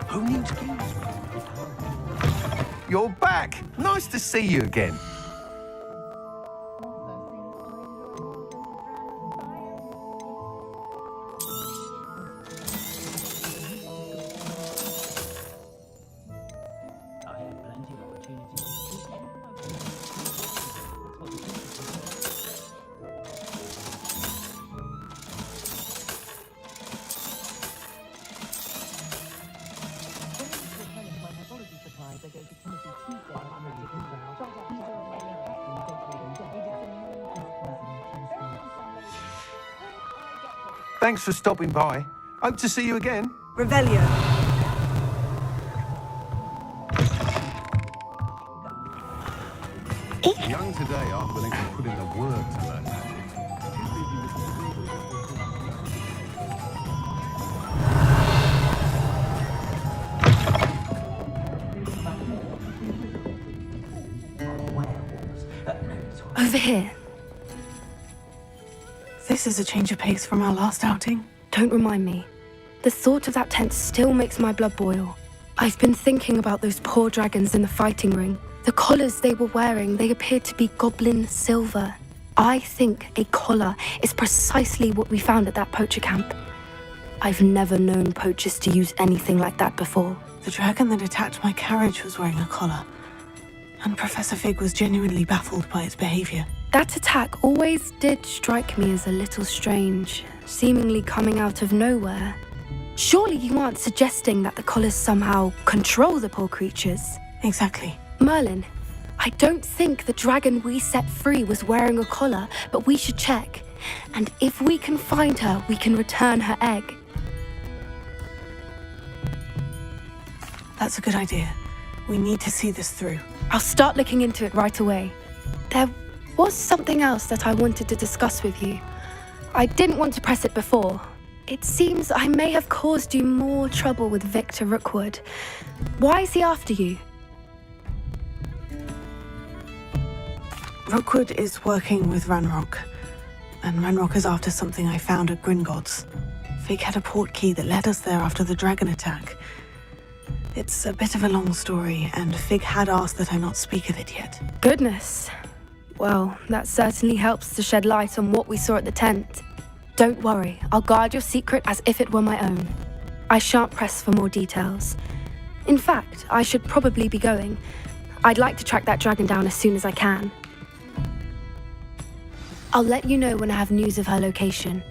Who needs keys? You're back! Nice to see you again. Thanks for stopping by. Hope to see you again. Revelio. The young today aren't willing to put in the work to learn magic. Over here. This is a change of pace from our last outing. Don't remind me. The thought of that tent still makes my blood boil. I've been thinking about those poor dragons in the fighting ring. The collars they were wearing, they appeared to be goblin silver. I think a collar is precisely what we found at that poacher camp. I've never known poachers to use anything like that before. The dragon that attacked my carriage was wearing a collar. And Professor Fig was genuinely baffled by its behavior. That attack always did strike me as a little strange, seemingly coming out of nowhere. Surely you aren't suggesting that the collars somehow control the poor creatures? Exactly. Merlin, I don't think the dragon we set free was wearing a collar, but we should check. And if we can find her, we can return her egg. That's a good idea. We need to see this through. I'll start looking into it right away. There was something else that I wanted to discuss with you. I didn't want to press it before. It seems I may have caused you more trouble with Victor Rookwood. Why is he after you? Rookwood is working with Ranrock, and Ranrock is after something I found at Gringotts. Fig had a port key that led us there after the dragon attack. It's a bit of a long story, and Fig had asked that I not speak of it yet. Goodness. Well, that certainly helps to shed light on what we saw at the tent. Don't worry, I'll guard your secret as if it were my own. I shan't press for more details. In fact, I should probably be going. I'd like to track that dragon down as soon as I can. I'll let you know when I have news of her location.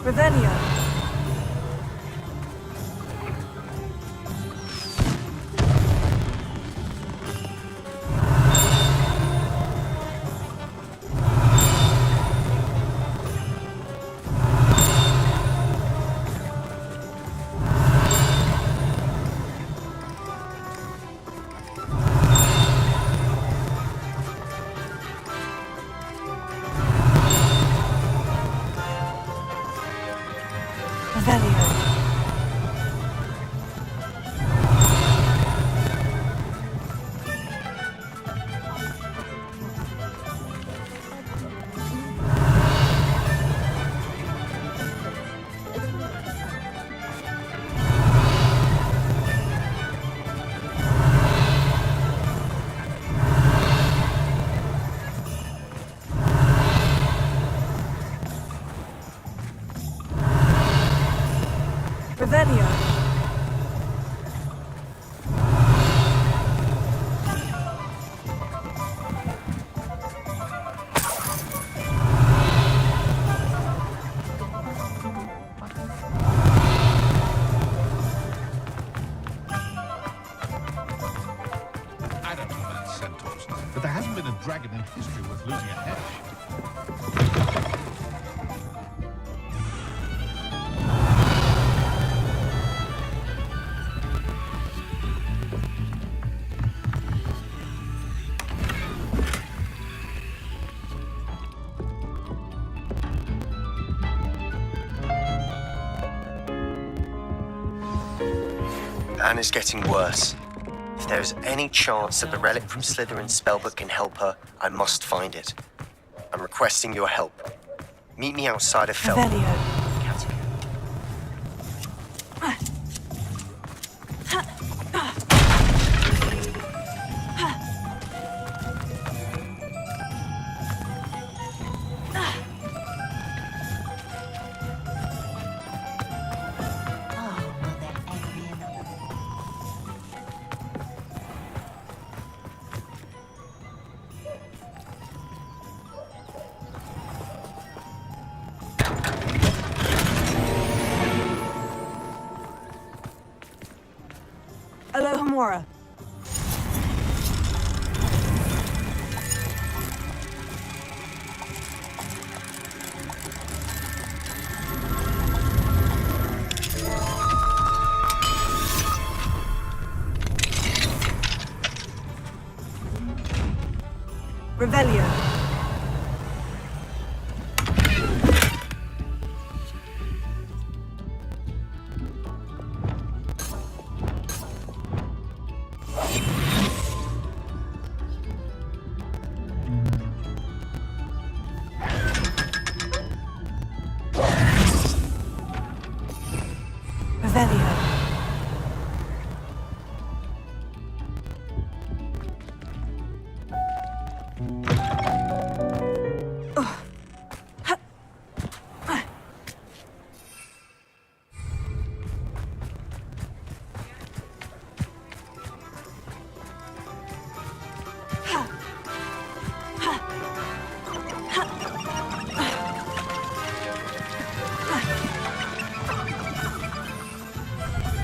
Revelio. Revelio. I don't know about centaurs, but there hasn't been a dragon in history worth losing a head. Anna's getting worse. If there is any chance that the relic from Slytherin's spellbook can help her, I must find it. I'm requesting your help. Meet me outside of Feld. Alohomora. Revelio. Revelio.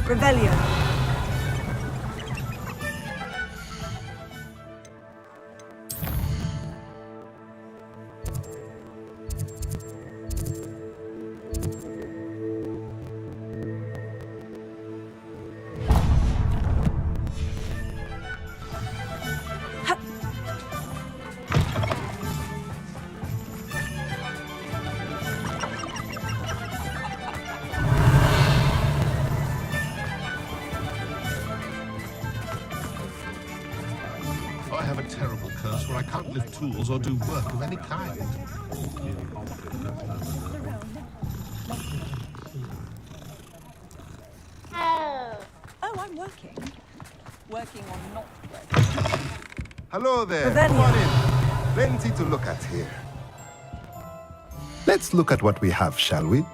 Revelio. I have a terrible curse where I can't lift tools or do work of any kind. Oh, I'm working. Working on not working. Hello there. Come on in. Plenty to look at here. Let's look at what we have, shall we?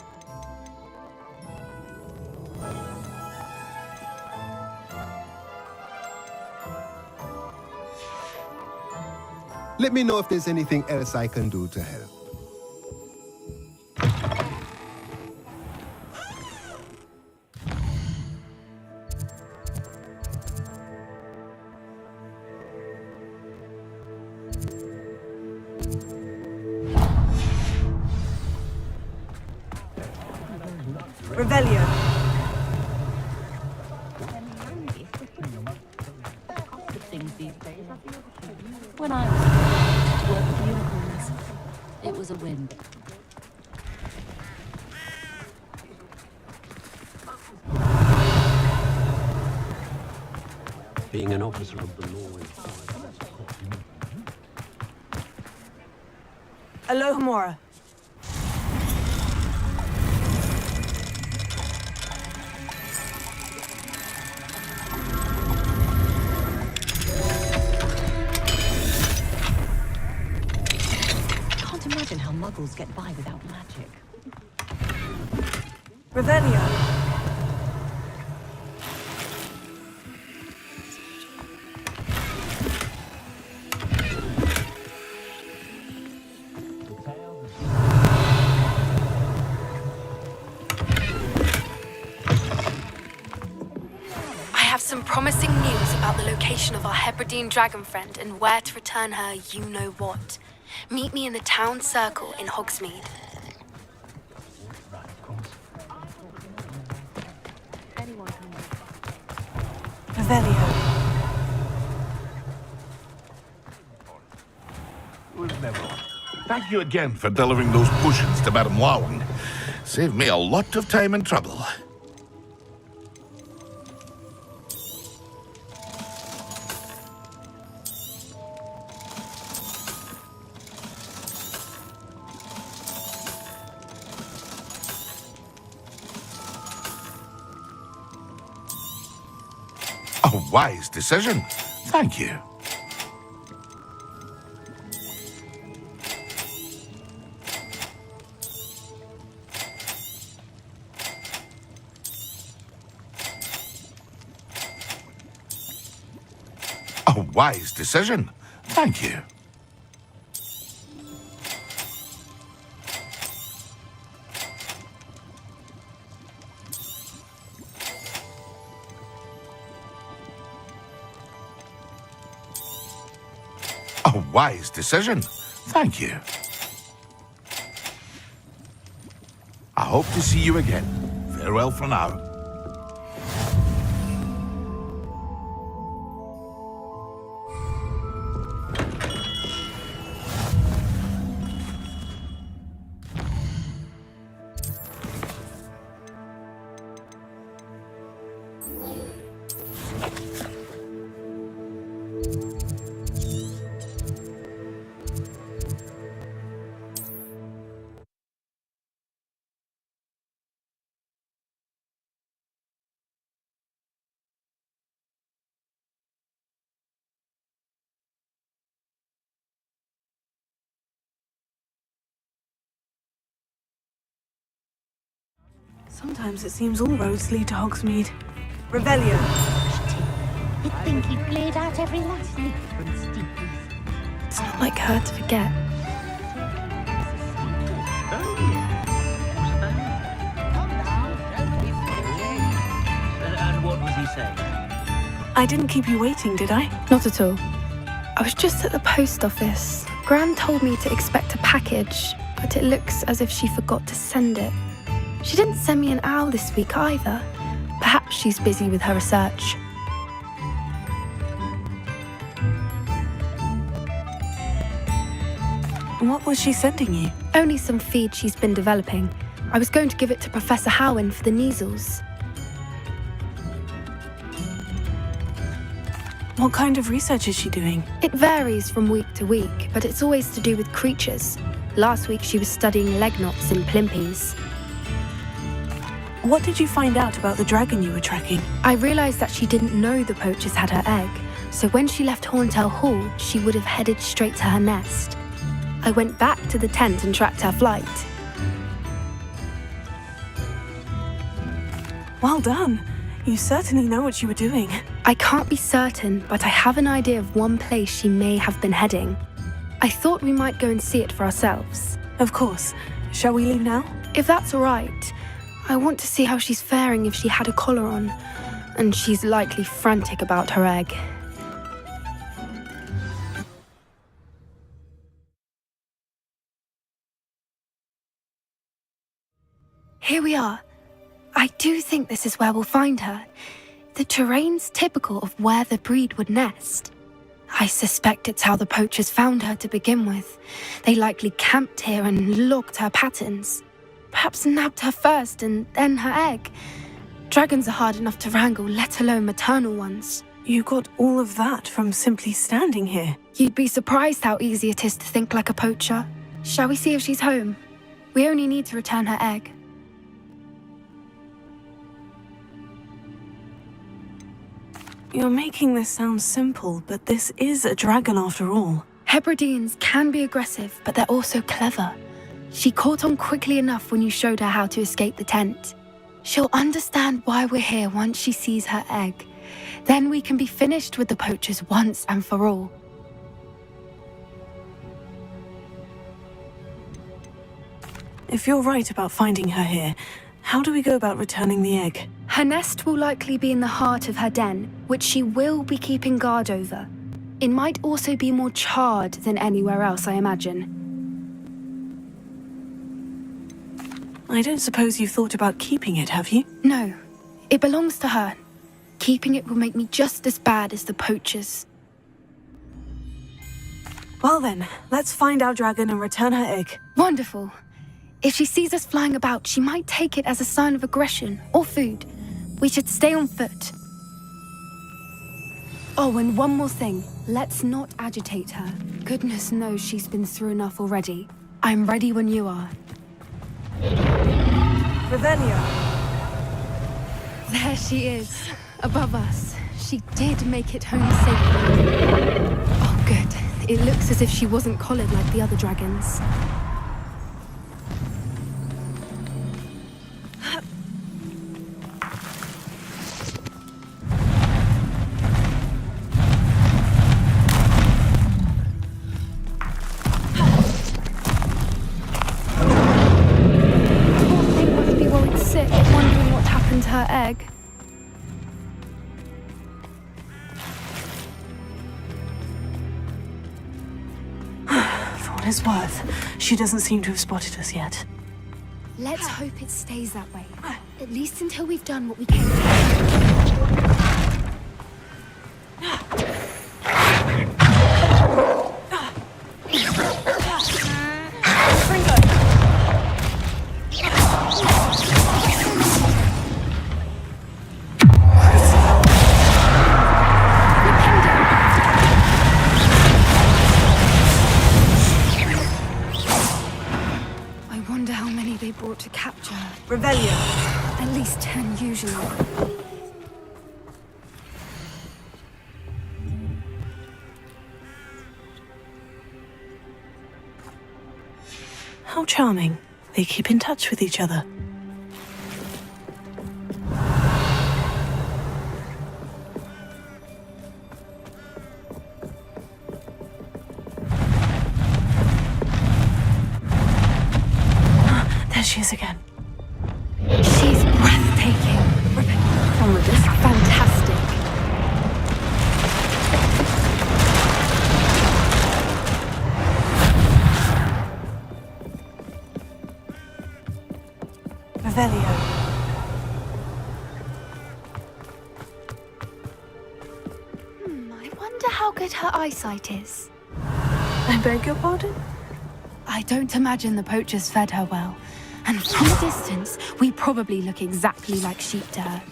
Let me know if there's anything else I can do to help. Revelio. When I was to work with unicorns, it was a win. Being an officer of the law in Alohomora. Can't imagine how muggles get by without magic. Revelio. Some promising news about the location of our Hebridean dragon friend and where to return her you-know-what. Meet me in the town circle in Hogsmeade. Revelio. Thank you again for delivering those potions to Madame Lawing. Saved me a lot of time and trouble. A wise decision. Thank you. A wise decision. Thank you. A wise decision. Thank you. I hope to see you again. Farewell for now. Sometimes it seems all roads lead to Hogsmeade. Revelio. You'd think he'd cleared out every last leaf from steeples. It's not like her to forget. And what was he saying? I didn't keep you waiting, did I? Not at all. I was just at the post office. Gran told me to expect a package, but it looks as if she forgot to send it. She didn't send me an owl this week either. Perhaps she's busy with her research. What was she sending you? Only some feed she's been developing. I was going to give it to Professor Howin for the measles. What kind of research is she doing? It varies from week to week, but it's always to do with creatures. Last week she was studying leg knots in plimpies. What did you find out about the dragon you were tracking? I realised that she didn't know the poachers had her egg, so when she left Horntail Hall, she would have headed straight to her nest. I went back to the tent and tracked her flight. Well done. You certainly know what you were doing. I can't be certain, but I have an idea of one place she may have been heading. I thought we might go and see it for ourselves. Of course. Shall we leave now? If that's all right. I want to see how she's faring if she had a collar on. And she's likely frantic about her egg. Here we are. I do think this is where we'll find her. The terrain's typical of where the breed would nest. I suspect it's how the poachers found her to begin with. They likely camped here and logged her patterns. Perhaps nabbed her first and then her egg. Dragons are hard enough to wrangle, let alone maternal ones. You got all of that from simply standing here. You'd be surprised how easy it is to think like a poacher. Shall we see if she's home? We only need to return her egg. You're making this sound simple, but this is a dragon after all. Hebrideans can be aggressive, but they're also clever. She caught on quickly enough when you showed her how to escape the tent. She'll understand why we're here once she sees her egg. Then we can be finished with the poachers once and for all. If you're right about finding her here, how do we go about returning the egg? Her nest will likely be in the heart of her den, which she will be keeping guard over. It might also be more charred than anywhere else, I imagine. I don't suppose you've thought about keeping it, have you? No. It belongs to her. Keeping it will make me just as bad as the poachers. Well then, let's find our dragon and return her egg. Wonderful. If she sees us flying about, she might take it as a sign of aggression or food. We should stay on foot. Oh, and one more thing. Let's not agitate her. Goodness knows she's been through enough already. I'm ready when you are. Revelio. There she is, above us. She did make it home safely. Oh, good. It looks as if she wasn't collared like the other dragons. Her egg. it's worth. She doesn't seem to have spotted us yet. Let's hope it stays that way. At least until we've done what we came to. Brought to capture. Revelio. At least 10 usually. How charming. They keep in touch with each other. There she is again. She's breathtaking. On with this. Fantastic. Revelio. I wonder how good her eyesight is. I beg your pardon? I don't imagine the poachers fed her well. And from a distance, we probably look exactly like sheep to her.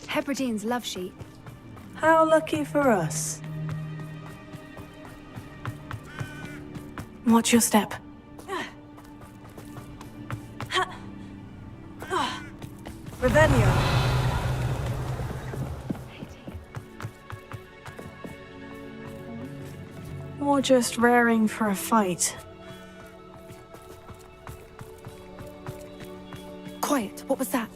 Hebrideans love sheep. How lucky for us. Watch your step. Revelio. Or just raring for a fight. Quiet, what was that?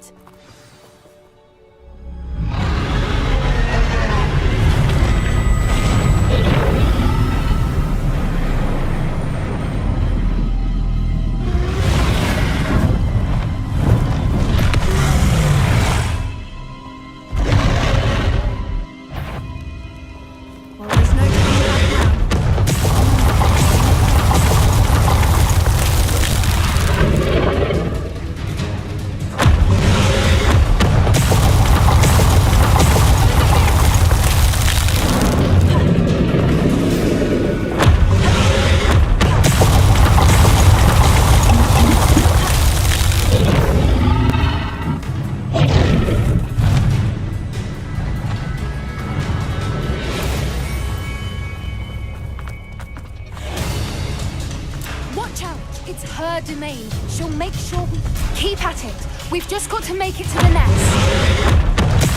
Domain. She'll make sure we keep at it. We've just got to make it to the nest.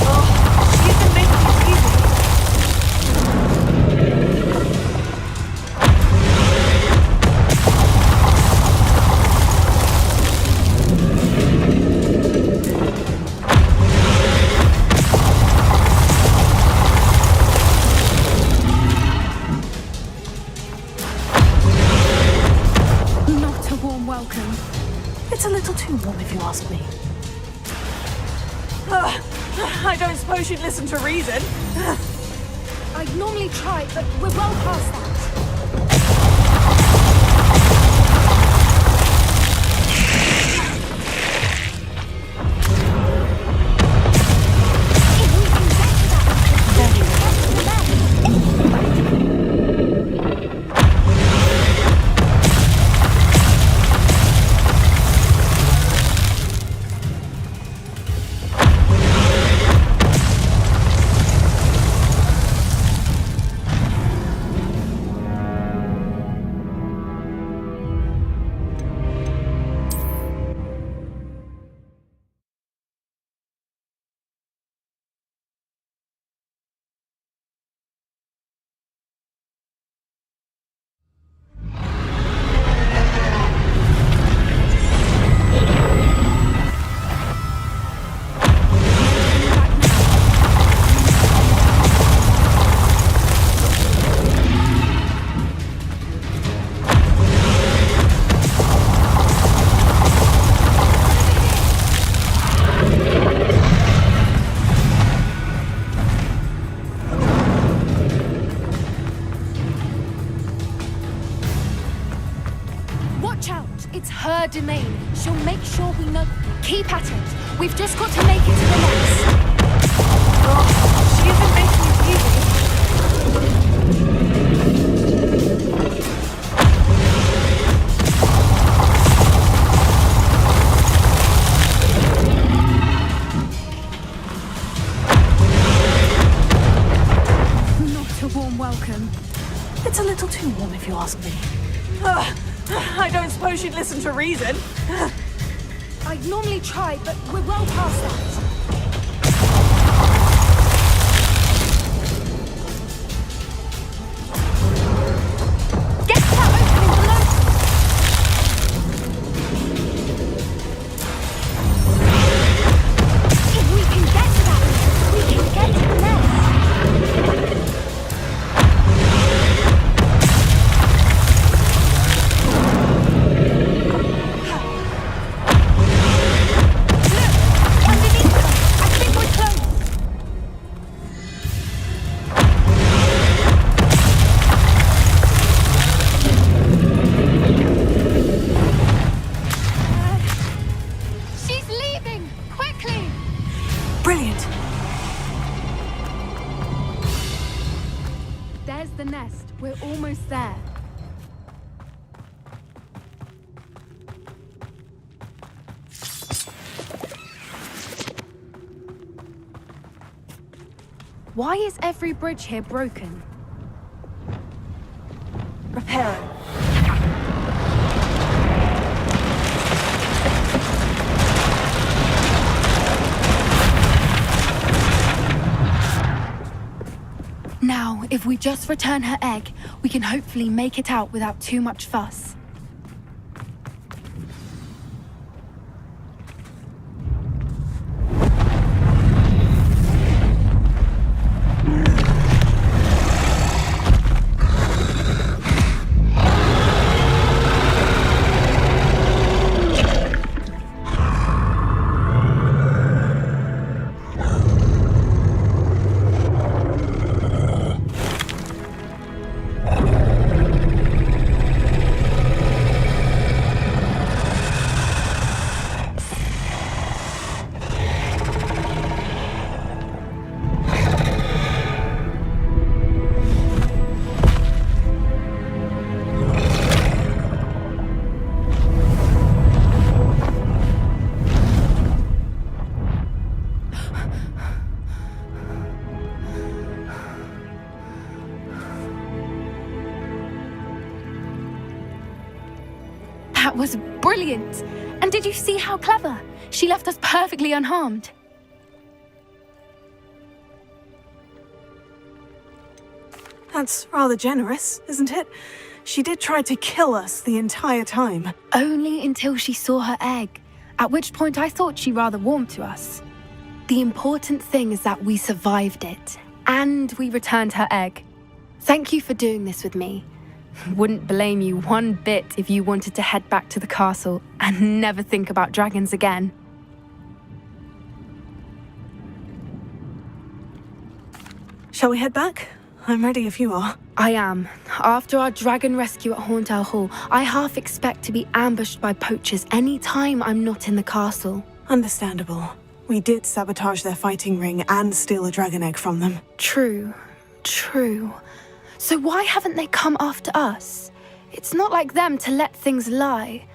Oh, she's been making it easy. It's a little too warm, if you ask me. I don't suppose you'd listen to reason. I'd normally try, but we're well past that. her domain. She'll make sure we know. Keep at it. We've just got to make it to the nest. Oh, she isn't making it easy. Not a warm welcome. It's a little too warm if you ask me. I don't suppose she'd listen to reason. I'd normally try, but we're well past that. Get to that opening below! If we can get to that, we can get to the nest. The nest. We're almost there. Why is every bridge here broken? Repair it. Now, if we just return her egg, we can hopefully make it out without too much fuss. That was brilliant! And did you see how clever? She left us perfectly unharmed. That's rather generous, isn't it? She did try to kill us the entire time. Only until she saw her egg, at which point I thought she rather warmed to us. The important thing is that we survived it, and we returned her egg. Thank you for doing this with me. Wouldn't blame you one bit if you wanted to head back to the castle and never think about dragons again. Shall we head back? I'm ready if you are. I am. After our dragon rescue at Horndale Hall, I half expect to be ambushed by poachers any time I'm not in the castle. Understandable. We did sabotage their fighting ring and steal a dragon egg from them. True. So why haven't they come after us? It's not like them to let things lie.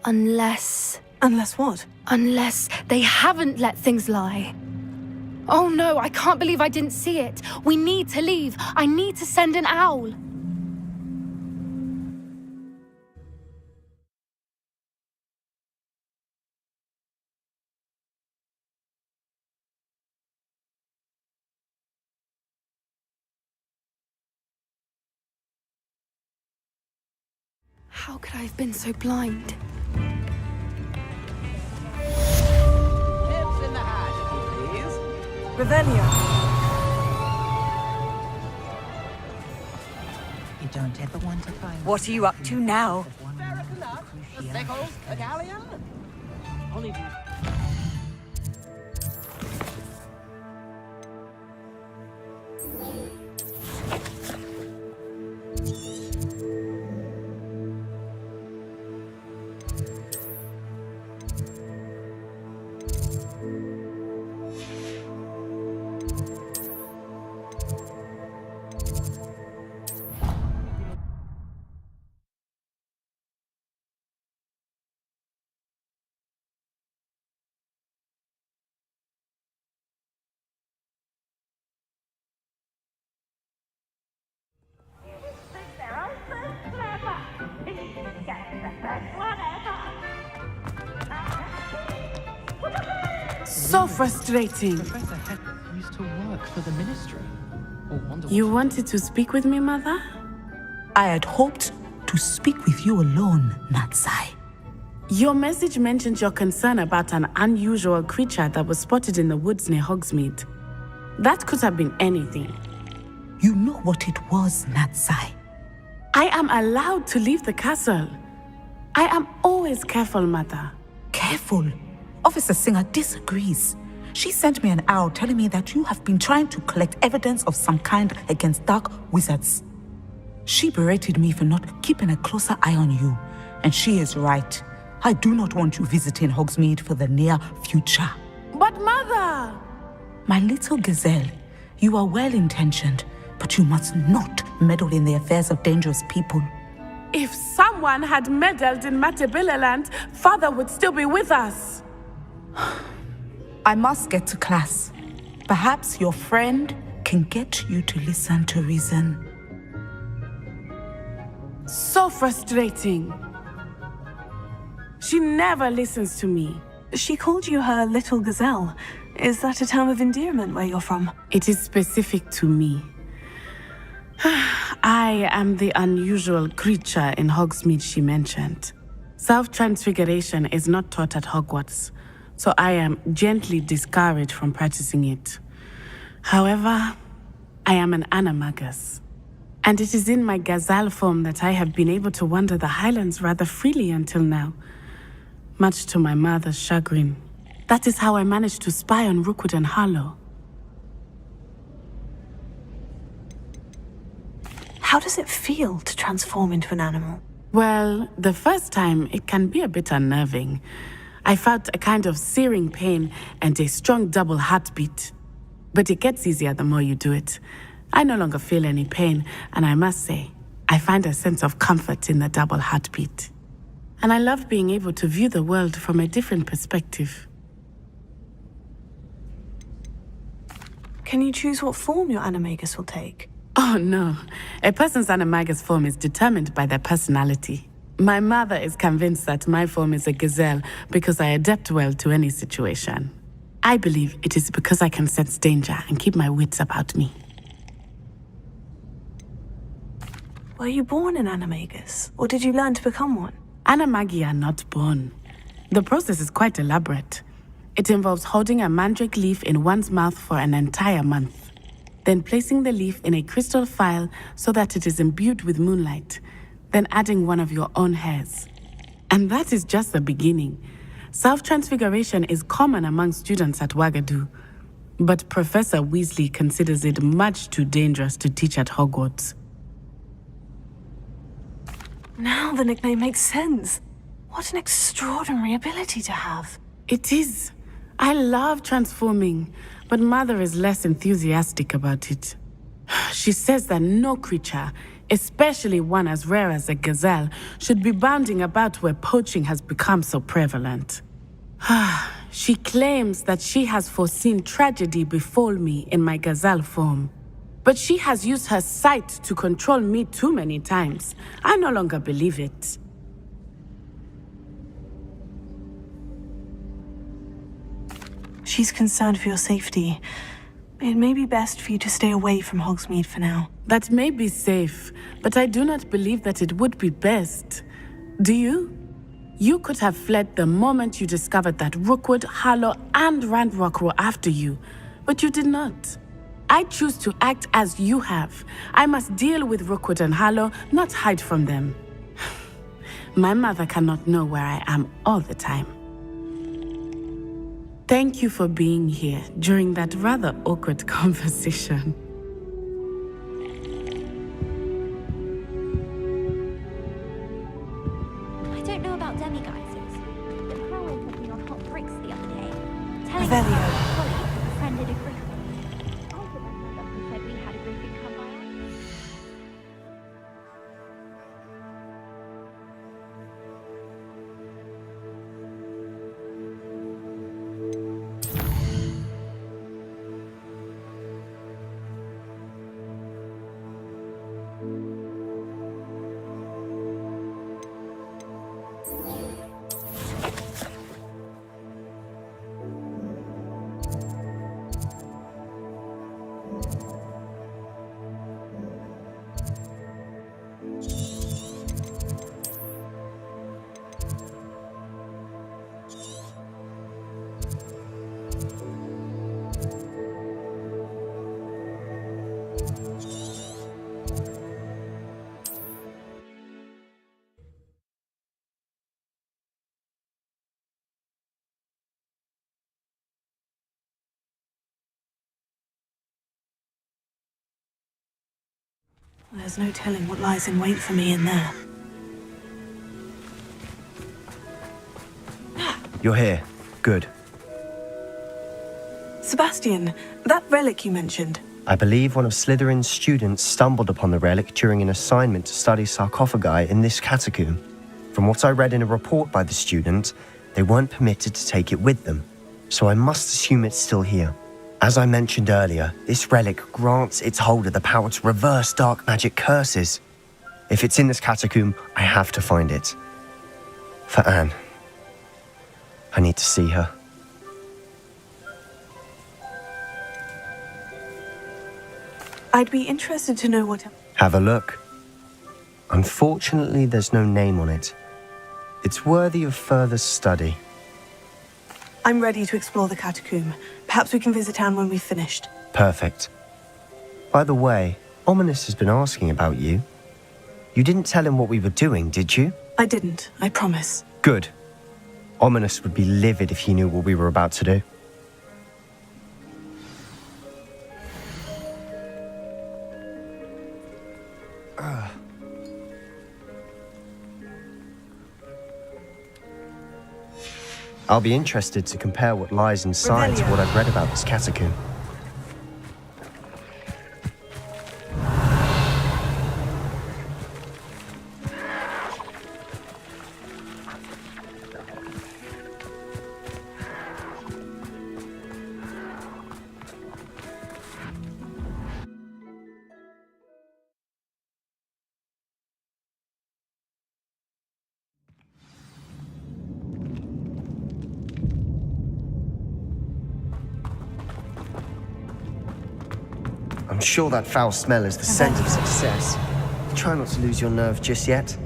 Unless... Unless what? Unless they haven't let things lie. Oh no, I can't believe I didn't see it. We need to leave. I need to send an owl. How could I have been so blind? Hips in the hat, if you please. Revelio. You don't ever want to find... What are you up to now? Fair enough. The sickles, a galleon. Only do... So frustrating. Professor Head used to work for the ministry. You wanted to speak with me, Mother? I had hoped to speak with you alone, Natsai. Your message mentioned your concern about an unusual creature that was spotted in the woods near Hogsmeade. That could have been anything. You know what it was, Natsai. I am allowed to leave the castle. I am always careful, Mother. Careful? Officer Singer disagrees. She sent me an owl telling me that you have been trying to collect evidence of some kind against dark wizards. She berated me for not keeping a closer eye on you, and she is right. I do not want you visiting Hogsmeade for the near future. But Mother! My little gazelle, you are well-intentioned, but you must not meddle in the affairs of dangerous people. If someone had meddled in Matabeleland, Father would still be with us. I must get to class. Perhaps your friend can get you to listen to reason. So frustrating. She never listens to me. She called you her little gazelle. Is that a term of endearment where you're from? It is specific to me. I am the unusual creature in Hogsmeade she mentioned. Self-transfiguration is not taught at Hogwarts, so I am gently discouraged from practicing it. However, I am an animagus, and it is in my gazelle form that I have been able to wander the Highlands rather freely until now, much to my mother's chagrin. That is how I managed to spy on Rookwood and Harlow. How does it feel to transform into an animal? Well, the first time, it can be a bit unnerving. I felt a kind of searing pain and a strong double heartbeat. But it gets easier the more you do it. I no longer feel any pain, and I must say, I find a sense of comfort in the double heartbeat. And I love being able to view the world from a different perspective. Can you choose what form your animagus will take? Oh no, a person's animagus form is determined by their personality. My mother is convinced that my form is a gazelle because I adapt well to any situation. I believe it is because I can sense danger and keep my wits about me. Were you born an animagus, or did you learn to become one? Animagi are not born. The process is quite elaborate. It involves holding a mandrake leaf in one's mouth for an entire month, then placing the leaf in a crystal vial so that it is imbued with moonlight, then adding one of your own hairs. And that is just the beginning. Self-transfiguration is common among students at Wagadu, but Professor Weasley considers it much too dangerous to teach at Hogwarts. Now the nickname makes sense. What an extraordinary ability to have. It is. I love transforming, but Mother is less enthusiastic about it. She says that no creature, especially one as rare as a gazelle, should be bounding about where poaching has become so prevalent. She claims that she has foreseen tragedy befall me in my gazelle form. But she has used her sight to control me too many times. I no longer believe it. She's concerned for your safety. It may be best for you to stay away from Hogsmeade for now. That may be safe, but I do not believe that it would be best. Do you? You could have fled the moment you discovered that Rookwood, Harlow, and Ranrock were after you, but you did not. I choose to act as you have. I must deal with Rookwood and Harlow, not hide from them. My mother cannot know where I am all the time. Thank you for being here during that rather awkward conversation. I don't know about demiguises, but Crowley put me on hot bricks the other day. Telling Revelio. me how a colleague befriended a griffin. I thought my mother said we had a griffin come by us. There's no telling what lies in wait for me in there. You're here. Good. Sebastian, that relic you mentioned. I believe one of Slytherin's students stumbled upon the relic during an assignment to study sarcophagi in this catacomb. From what I read in a report by the student, they weren't permitted to take it with them, so I must assume it's still here. As I mentioned earlier, this relic grants its holder the power to reverse dark magic curses. If it's in this catacomb, I have to find it. For Anne. I need to see her. I'd be interested to know what... Have a look. Unfortunately, there's no name on it. It's worthy of further study. I'm ready to explore the catacomb. Perhaps we can visit Anne when we've finished. Perfect. By the way, Ominous has been asking about you. You didn't tell him what we were doing, did you? I didn't, I promise. Good. Ominous would be livid if he knew what we were about to do. I'll be interested to compare what lies inside to what I've read about this catacomb. I'm sure that foul smell is the scent of success. Try not to lose your nerve just yet.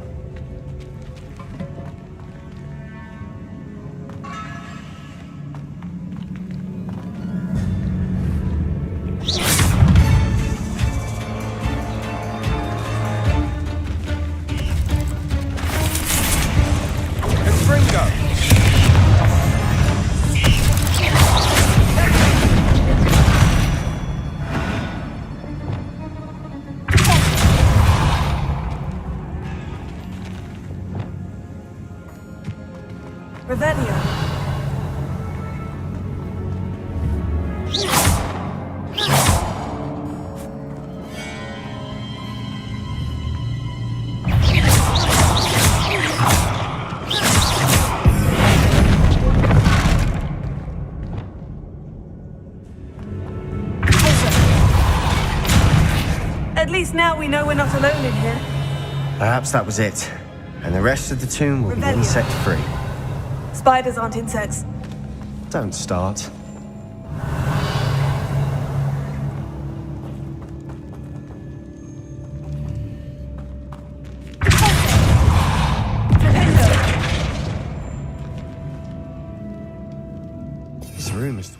At least now we know we're not alone in here. Perhaps that was it. And the rest of the tomb will be insect-free. Spiders aren't insects. Don't start. This room is...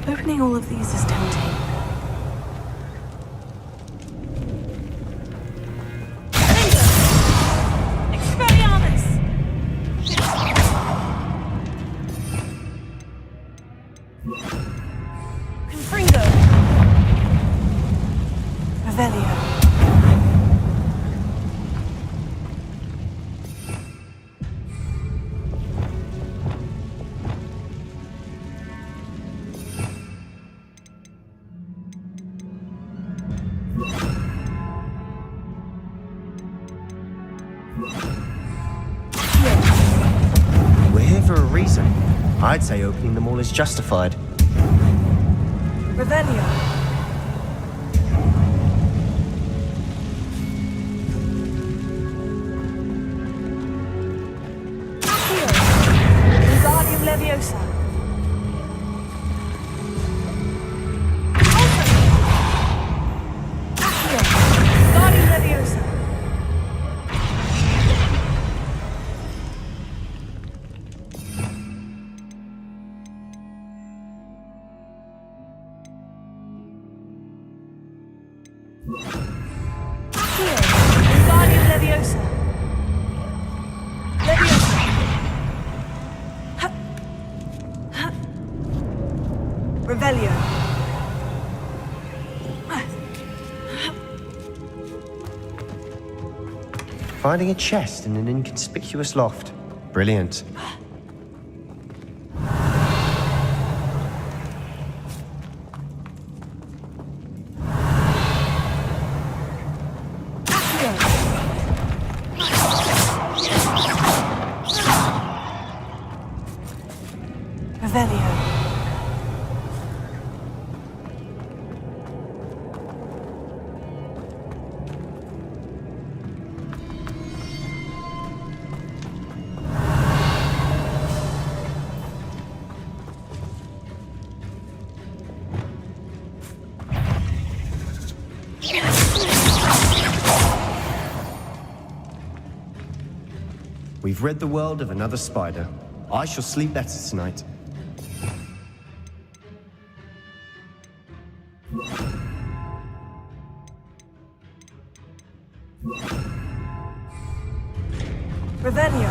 Opening all of these is tempting. We're here for a reason. I'd say opening them all is justified. Revelio. Wingardium Leviosa. Wingardium Leviosa. Finding a chest in an inconspicuous loft. Brilliant. We've rid the world of another spider. I shall sleep better tonight. Revelio.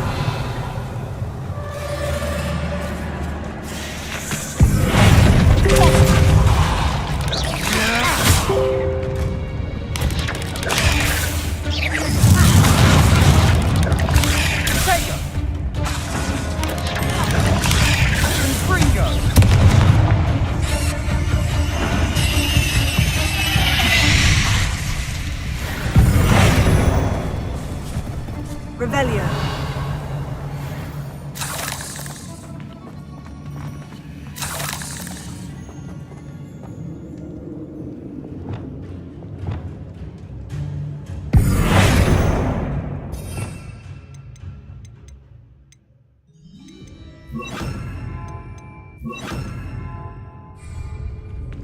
Revelio.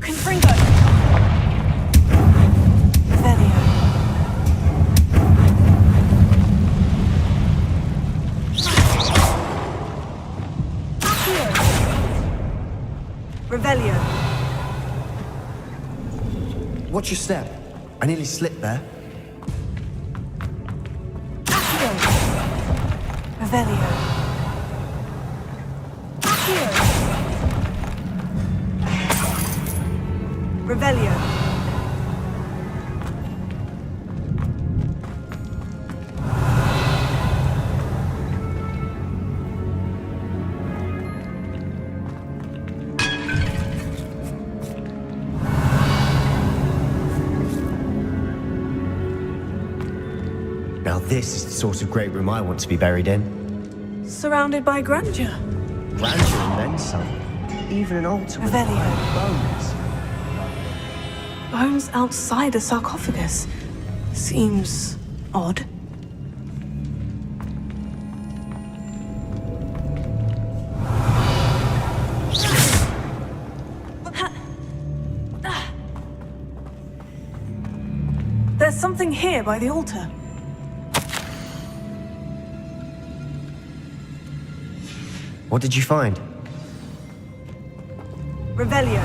Confringo. Revelio. Revelio. Watch your step. I nearly slipped there. Accio. Revelio. Accio. Revelio. Now this is the sort of great room I want to be buried in. Surrounded by grandeur. Grandeur and then some. Even an altar with Revelio. bones. Bones outside a sarcophagus. Seems odd. There's something here by the altar. What did you find? Revelio.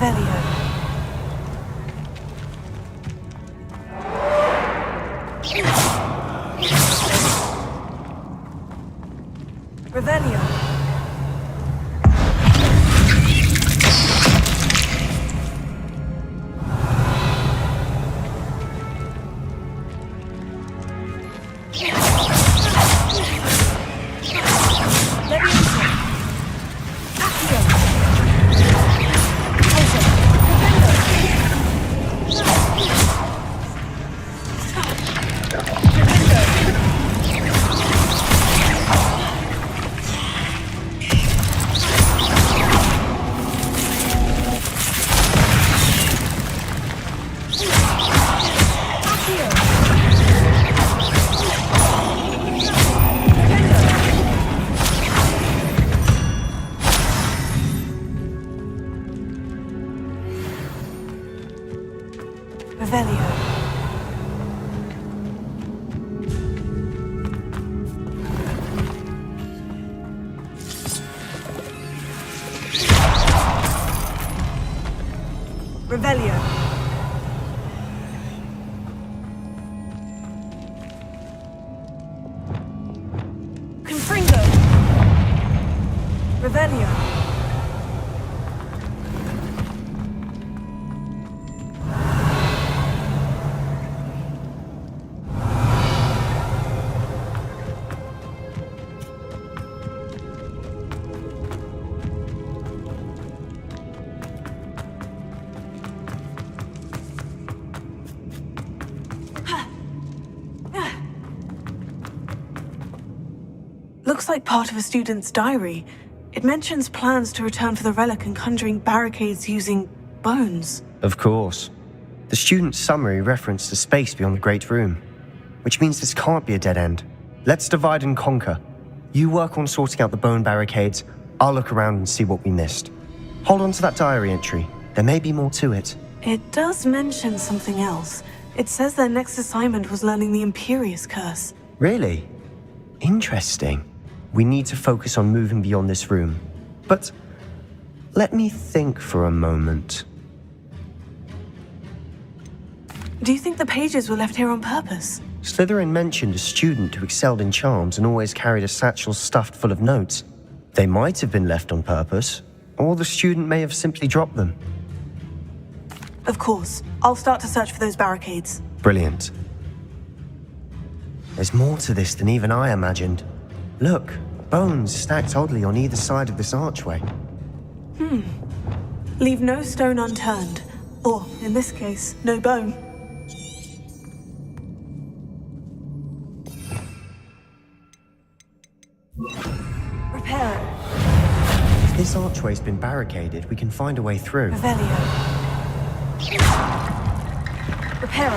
Revelio. Revelio. Leviosa. Accio. Poison. Revelio. Revelio. Confringo. Revelio. Looks like part of a student's diary. It mentions plans to return for the relic and conjuring barricades using bones. Of course. The student's summary referenced a space beyond the Great Room, which means this can't be a dead end. Let's divide and conquer. You work on sorting out the bone barricades, I'll look around and see what we missed. Hold on to that diary entry. There may be more to it. It does mention something else. It says their next assignment was learning the Imperious Curse. Really? Interesting. We need to focus on moving beyond this room. But let me think for a moment. Do you think the pages were left here on purpose? Slytherin mentioned a student who excelled in charms and always carried a satchel stuffed full of notes. They might have been left on purpose, or the student may have simply dropped them. Of course. I'll start to search for those barricades. Brilliant. There's more to this than even I imagined. Look, bones stacked oddly on either side of this archway. Leave no stone unturned. Or, in this case, no bone. Repair. If this archway's been barricaded, we can find a way through. Revelio. Repair.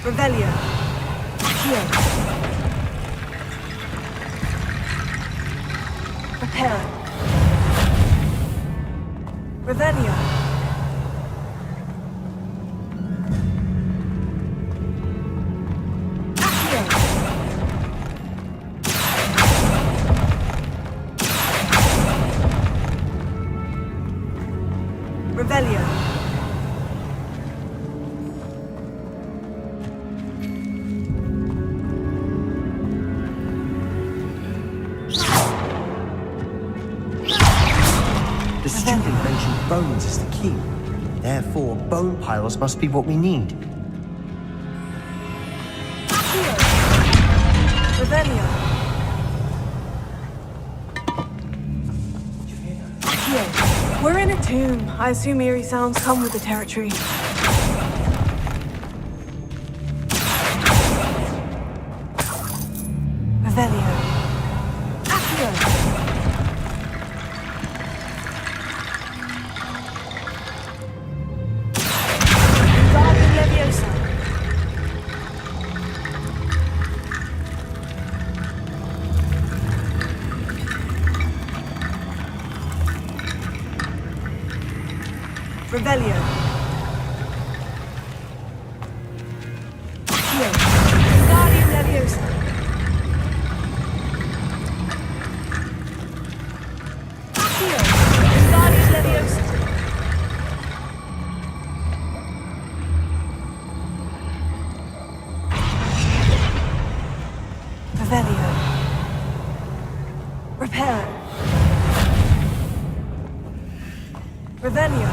Revelio. Here. Repair. Revelio. Revelio. The student mentioned bones as the key. Therefore, bone piles must be what we need. Revelio. We're in a tomb. I assume eerie sounds come with the territory. Revelio. Accio. Guardian Leviosa. Revelio. Accio. Guardian Leviosa. Accio. Guardian Leviosa. Revelio. Repair. Revelio.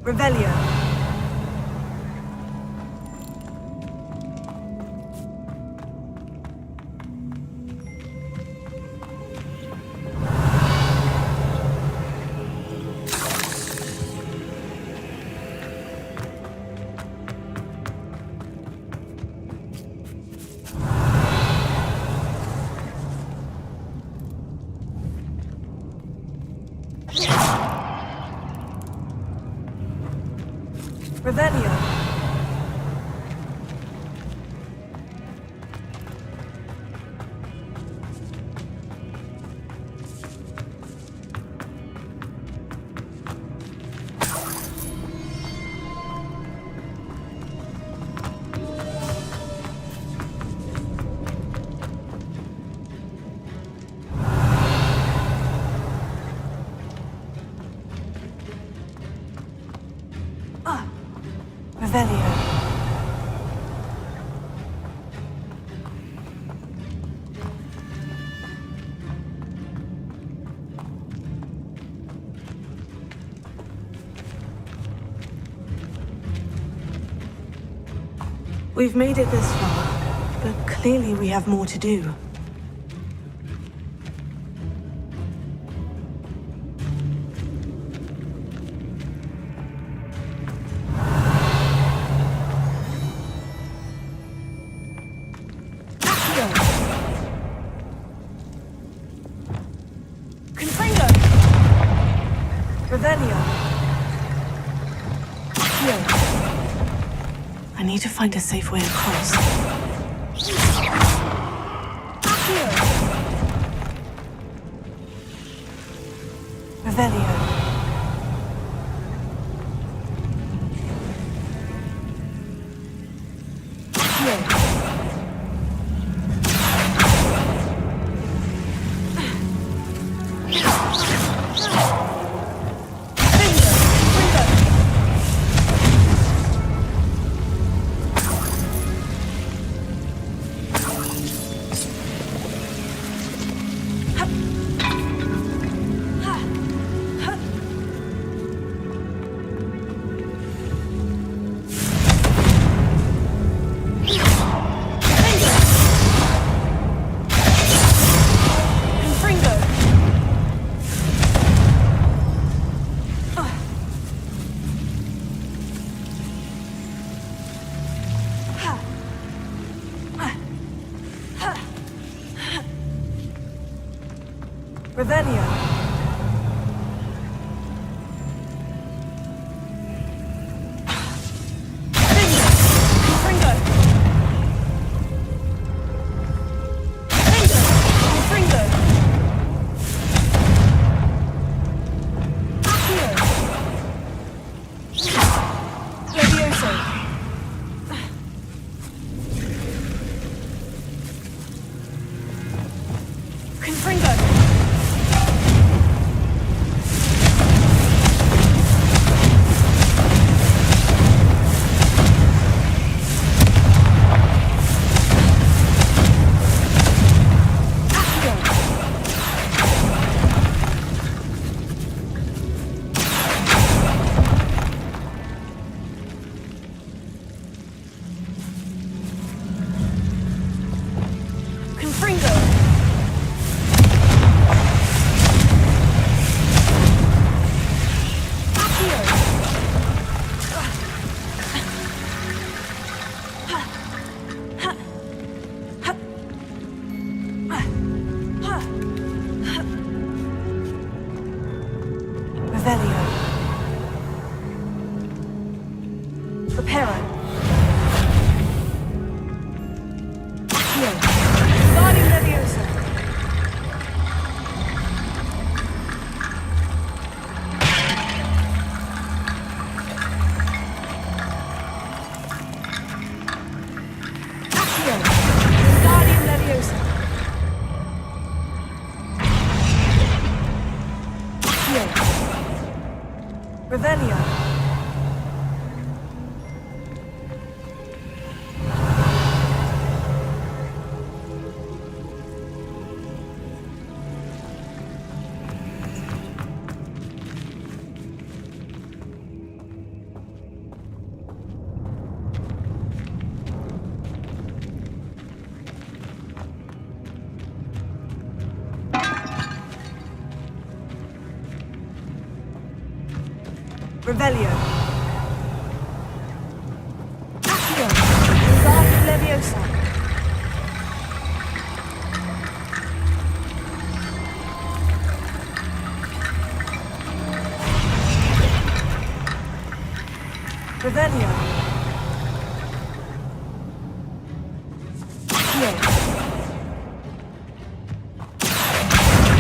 Revelio. Revelio. Revelio. We've made it this far, but clearly we have more to do. I need to find a safe way across. Revelio. Revelio. Revelio. Revelio. Accio. Wingardium Leviosa. Revelio. Accio.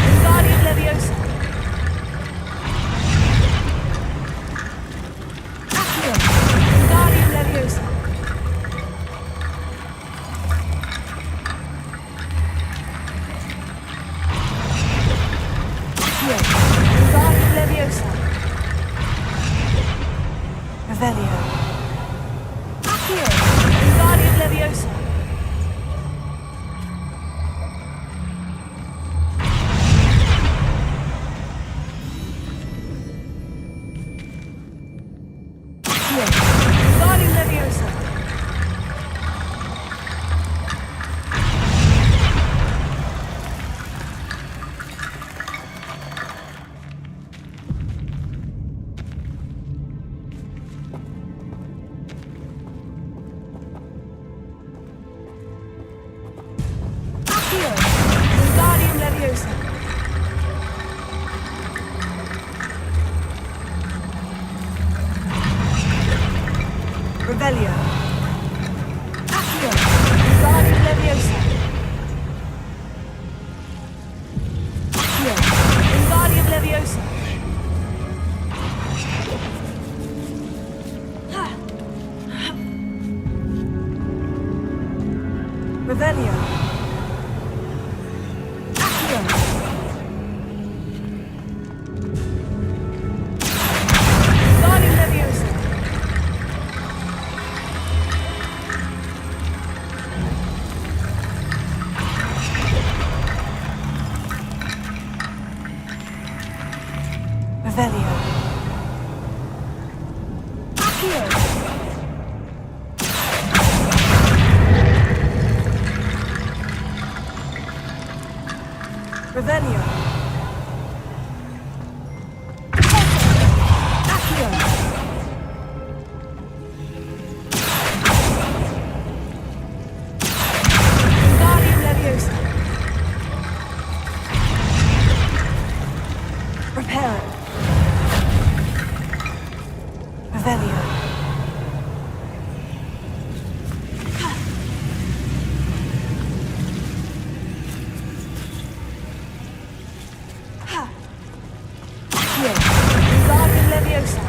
Wingardium Leviosa. Accio. Wingardium Leviosa. Accio. Wingardium Leviosa. Revelio. Accio. Wingardium Leviosa. Accio. Wingardium Leviosa. Accio. Wingardium Leviosa. Revelio. Accio. Wingardium Leviosa. Accio. Wingardium Leviosa. Revelio. Accio. Wingardium Leviosa. Revelio. Accio. Revelio. Accio. Wingardium Leviosa. Reparo. Revelio. Accio. Wingardium Leviosa.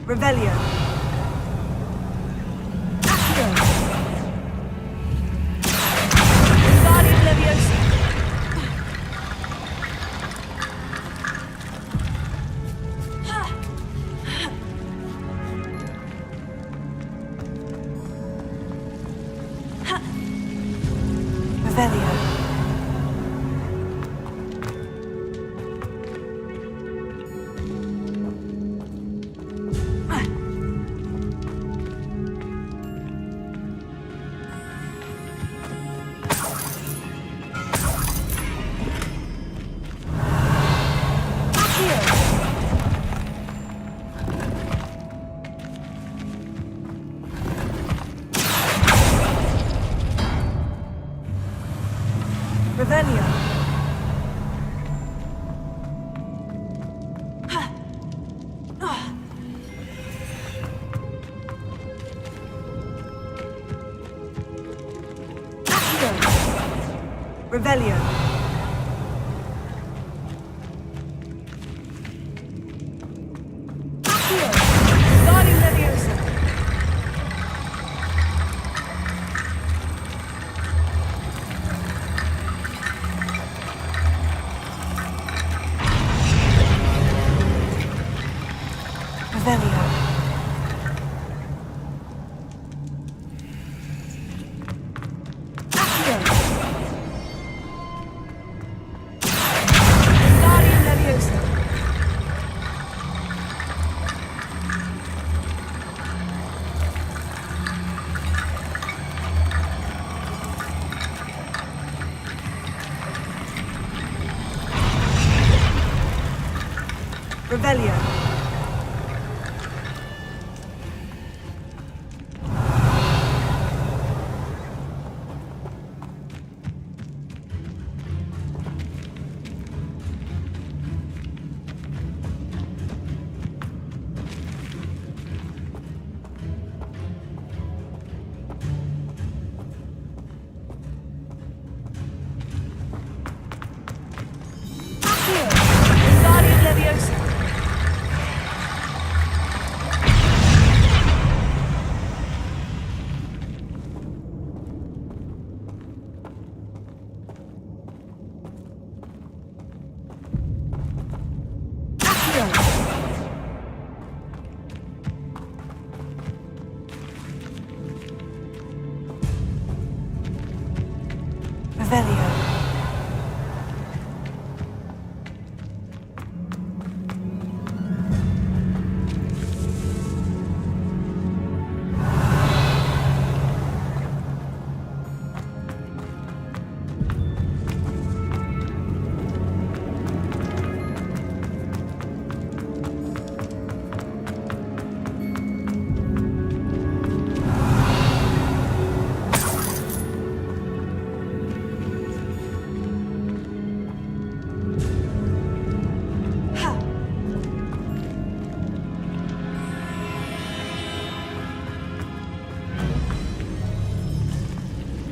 Revelio. Accio. Wingardium Leviosa. Revelio. Revelio. Accio. Revelio. Accio. Wingardium Leviosa. Revelio. Accio. Wingardium Leviosa. Revelio.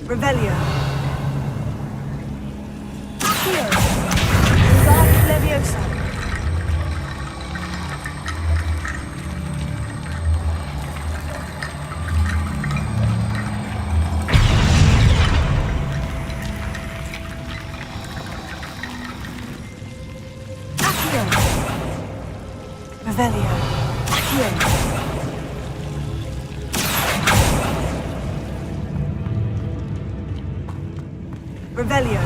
Revelio. Accio. Guardian Leviosa. Accio. Revelio. Accio. Revelio.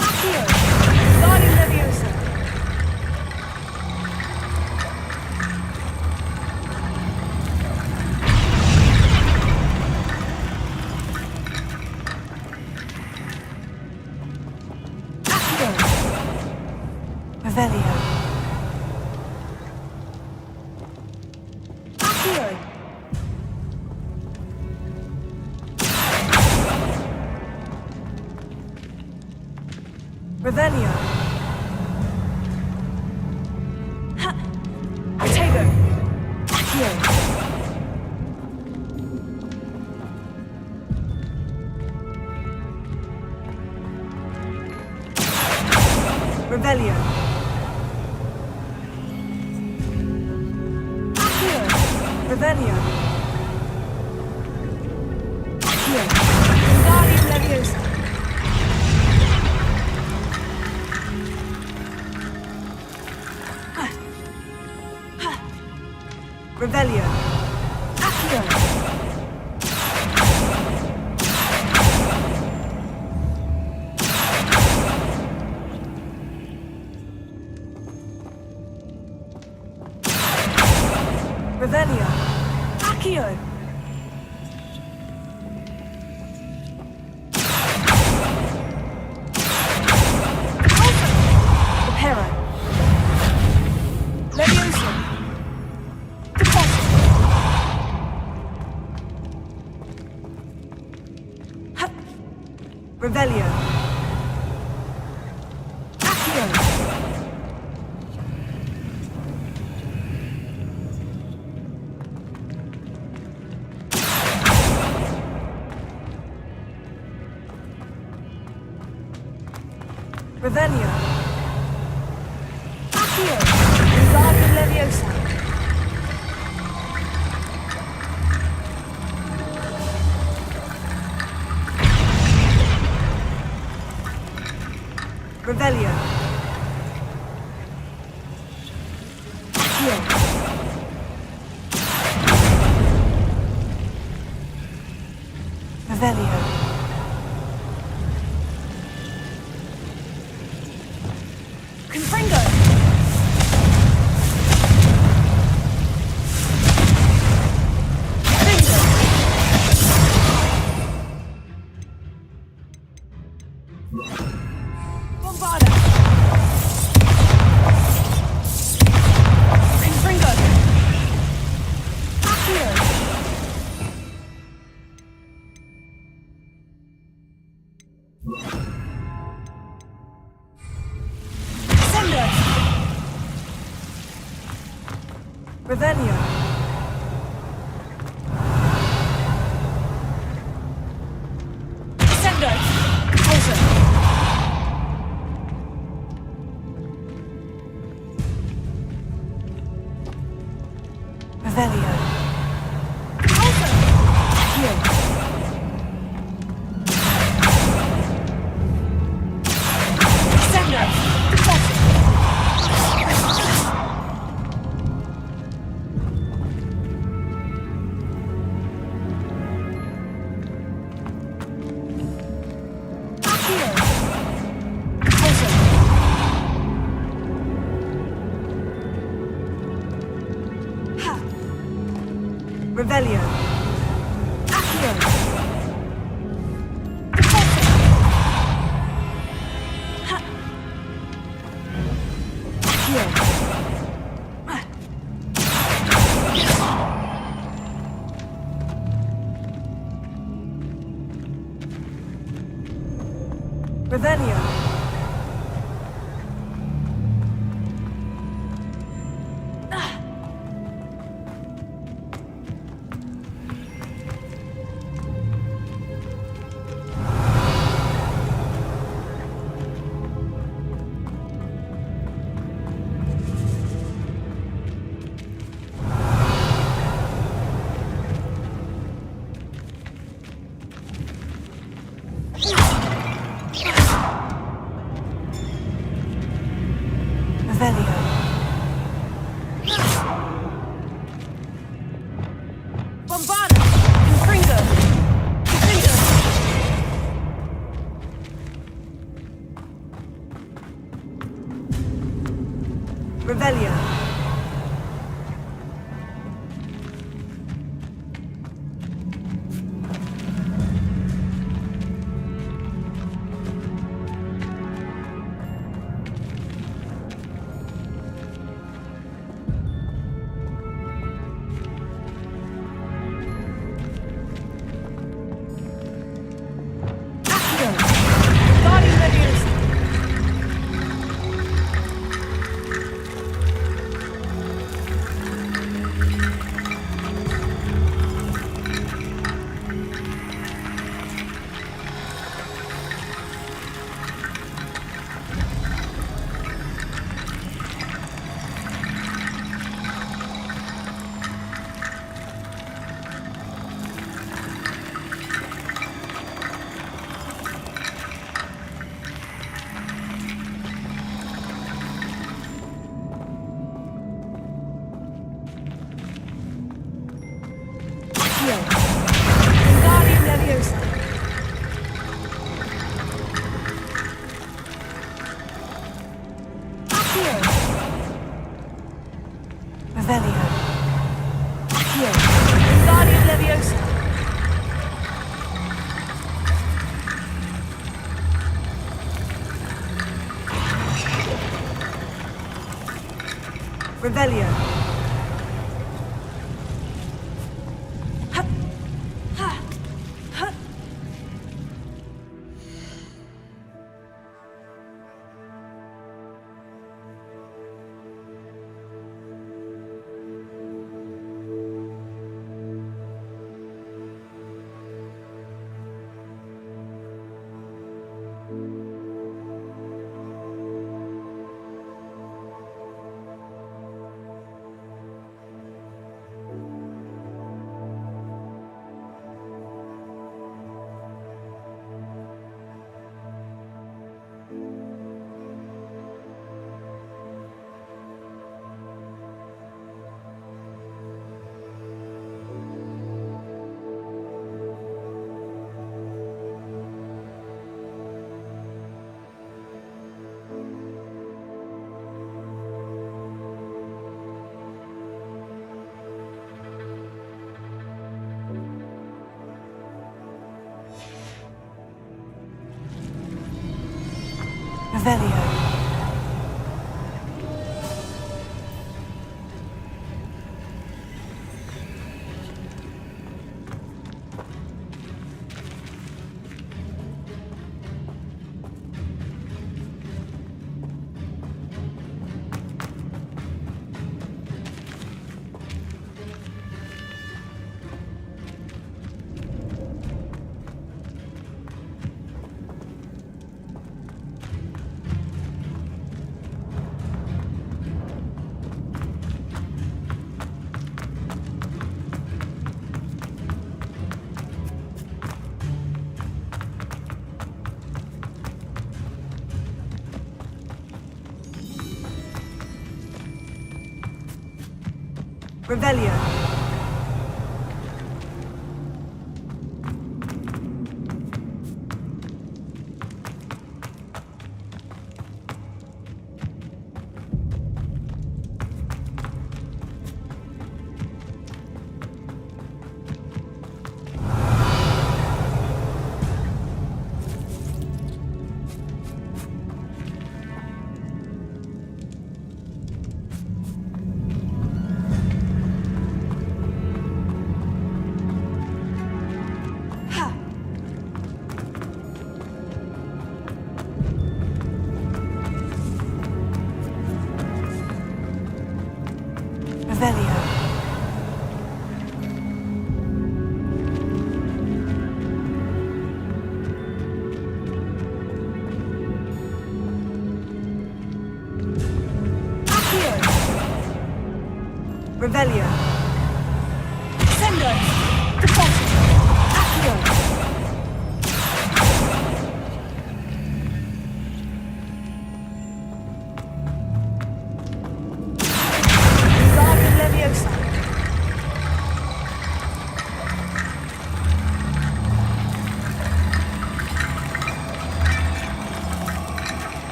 Accio. Guardian Leviosa. Accio. Revelio. Accio. Revelio. Ha! Tego. Accio. Revelio. Accio. Revelio. Accio. Guardian Leviosa. Revelio. Accio. Revelio. Accio. Reparo. Leviosa. Revelio. Accio. Revelio. Accio. Guardian Leviosa. Revelio. Accio. Revelio. Confringo. Bombarda. Revelio. Descendo! Closer! Revelio. Revelio. Accio. Revelio. Revelio. Revelio. Revelio. Revelio. Revelio. Sendo. Deposit. Accio. Guardian Leviosa.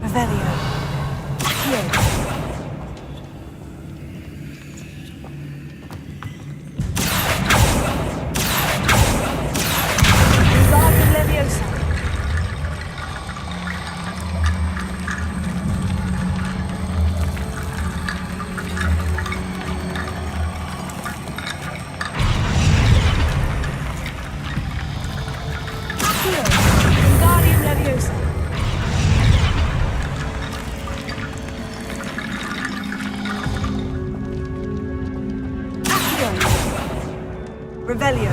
Revelio. Accio. Guardian Leviosa. Accio. Guardian Leviosa. Revelio.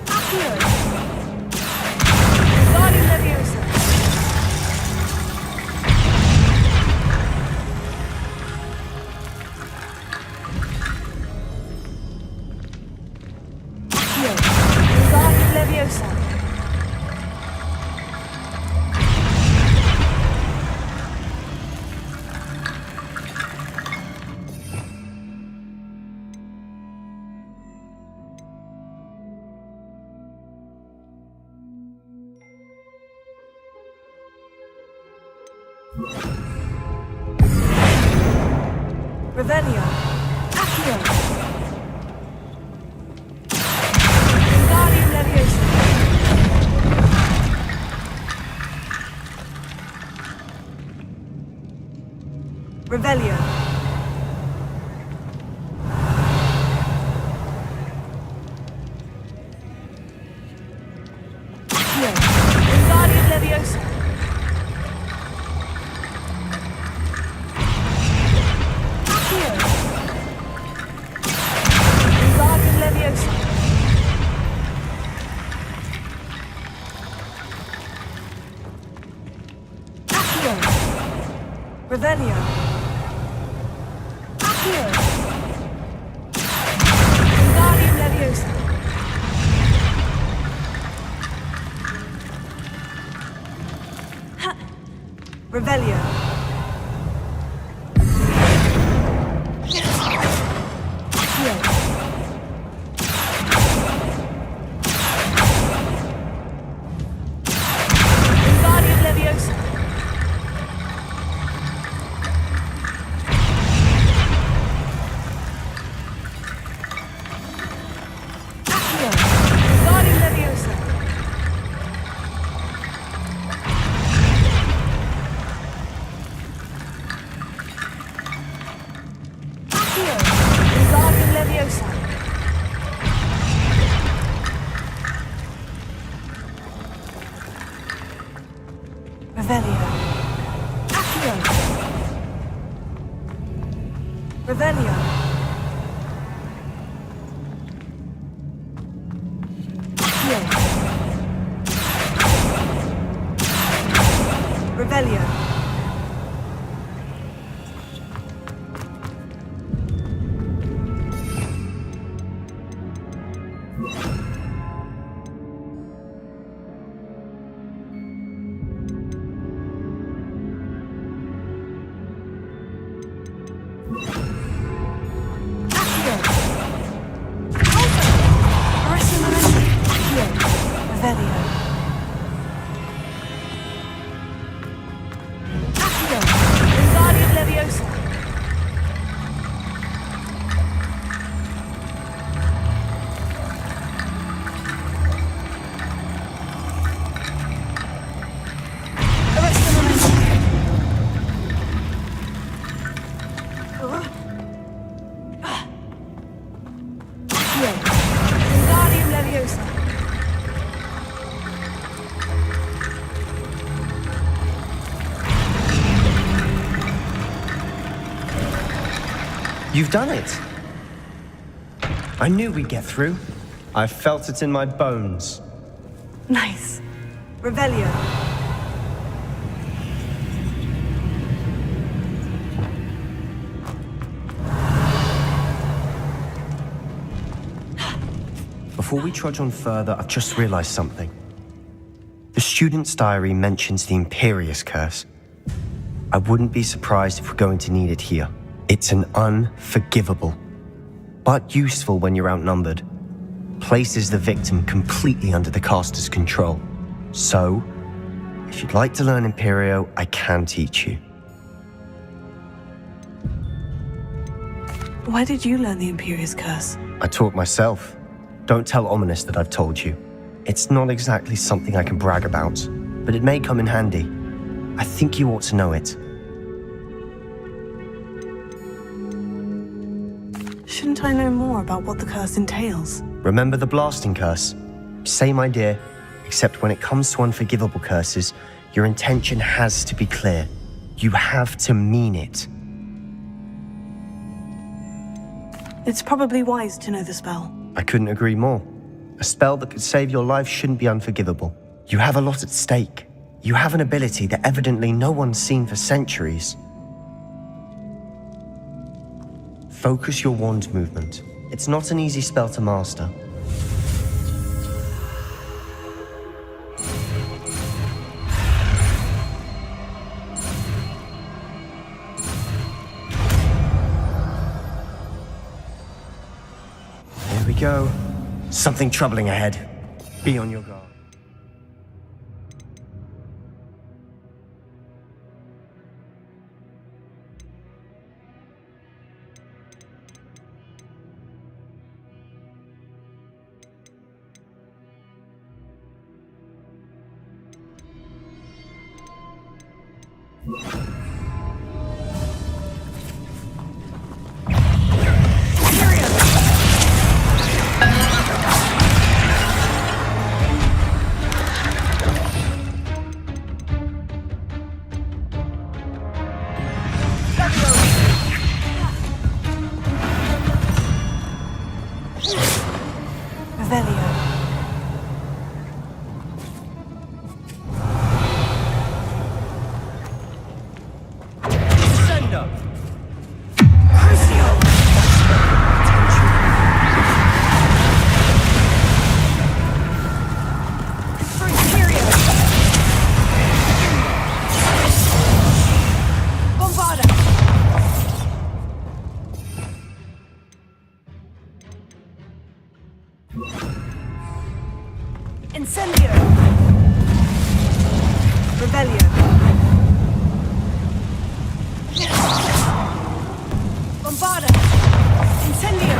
Accio. Guardian Leviosa. Revelio. Accio. Guardian Leviosa. Revelio. Accio. Guardian Leviosa. Revelio. Accio. Guardian Leviosa. Revelio. Accio. Revelio. Revelio. You've done it. I knew we'd get through. I felt it in my bones. Nice. Revelio. Before we trudge on further, I've just realized something. The student's diary mentions the Imperious Curse. I wouldn't be surprised if we're going to need it here. It's an unforgivable, but useful when you're outnumbered. Places the victim completely under the caster's control. So, if you'd like to learn Imperio, I can teach you. Why did you learn the Imperious Curse? I taught myself. Don't tell Ominous that I've told you. It's not exactly something I can brag about, but it may come in handy. I think you ought to know it. Shouldn't I know more about what the curse entails? Remember the blasting curse? Same idea, except when it comes to unforgivable curses, your intention has to be clear. You have to mean it. It's probably wise to know the spell. I couldn't agree more. A spell that could save your life shouldn't be unforgivable. You have a lot at stake. You have an ability that evidently no one's seen for centuries. Focus your wand movement. It's not an easy spell to master. Here we go. Something troubling ahead. Be on your guard. Incendio! Revelio! Bombarda! Incendio!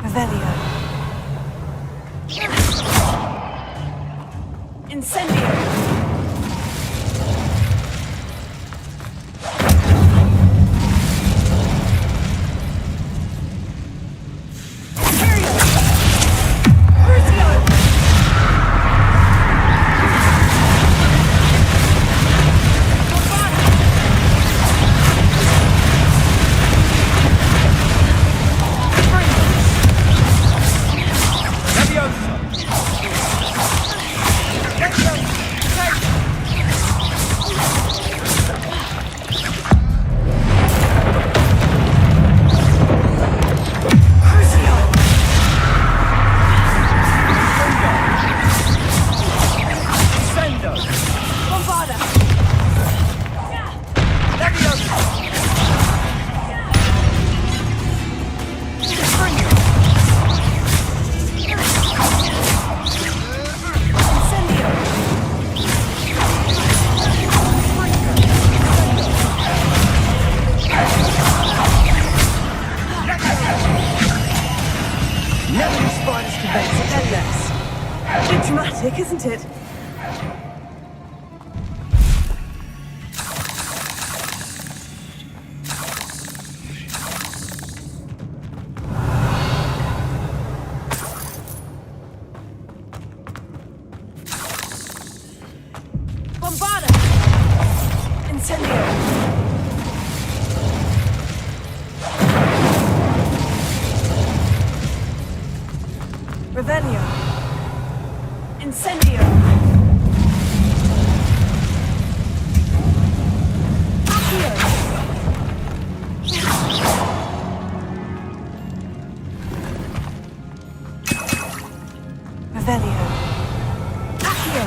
Revelio! Incendio! bit dramatic, isn't it? Bombarda! Incendio! Revelio! Incendio! Accio! Revelio! Accio!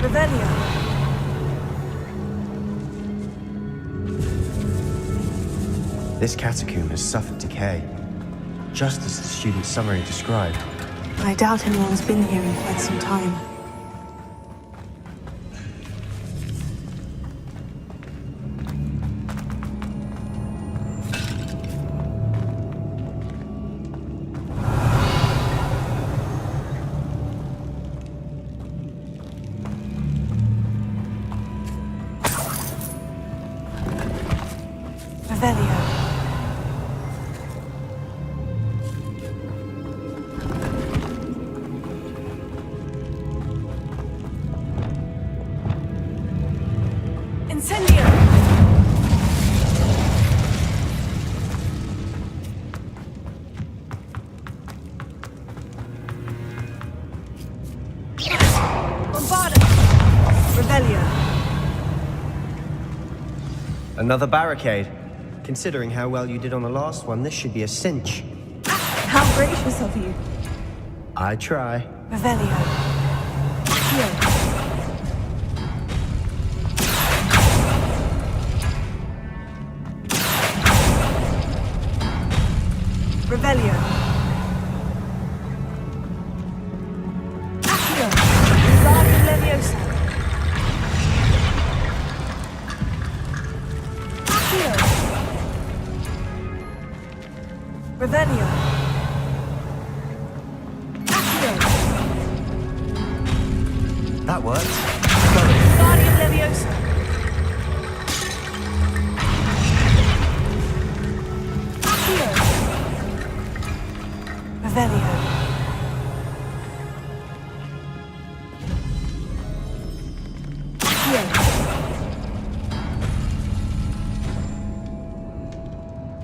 Revelio. This catacomb has suffered decay, just as the student summary described. I doubt anyone's been here in quite some time. Revelio. Incendio! Bombarda! Revelio. Another barricade. Considering how well you did on the last one, this should be a cinch. How gracious of you. I try. Revelio. Accio. Revelio. Accio. Wingardium Leviosa. Accio. Revelio. Accio. That worked. Wingardium Leviosa. Accio. Revelio. Accio.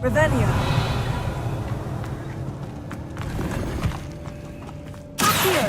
Revelio. Accio.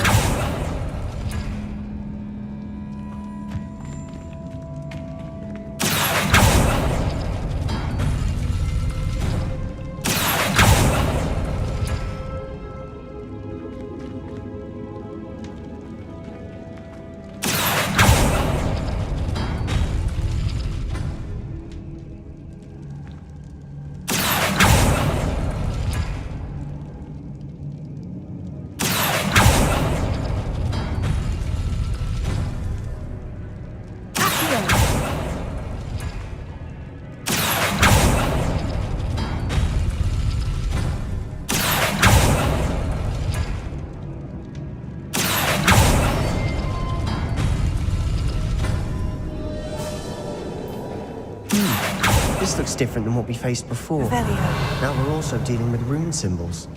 This looks different than what we faced before. Revelio. Now we're also dealing with rune symbols.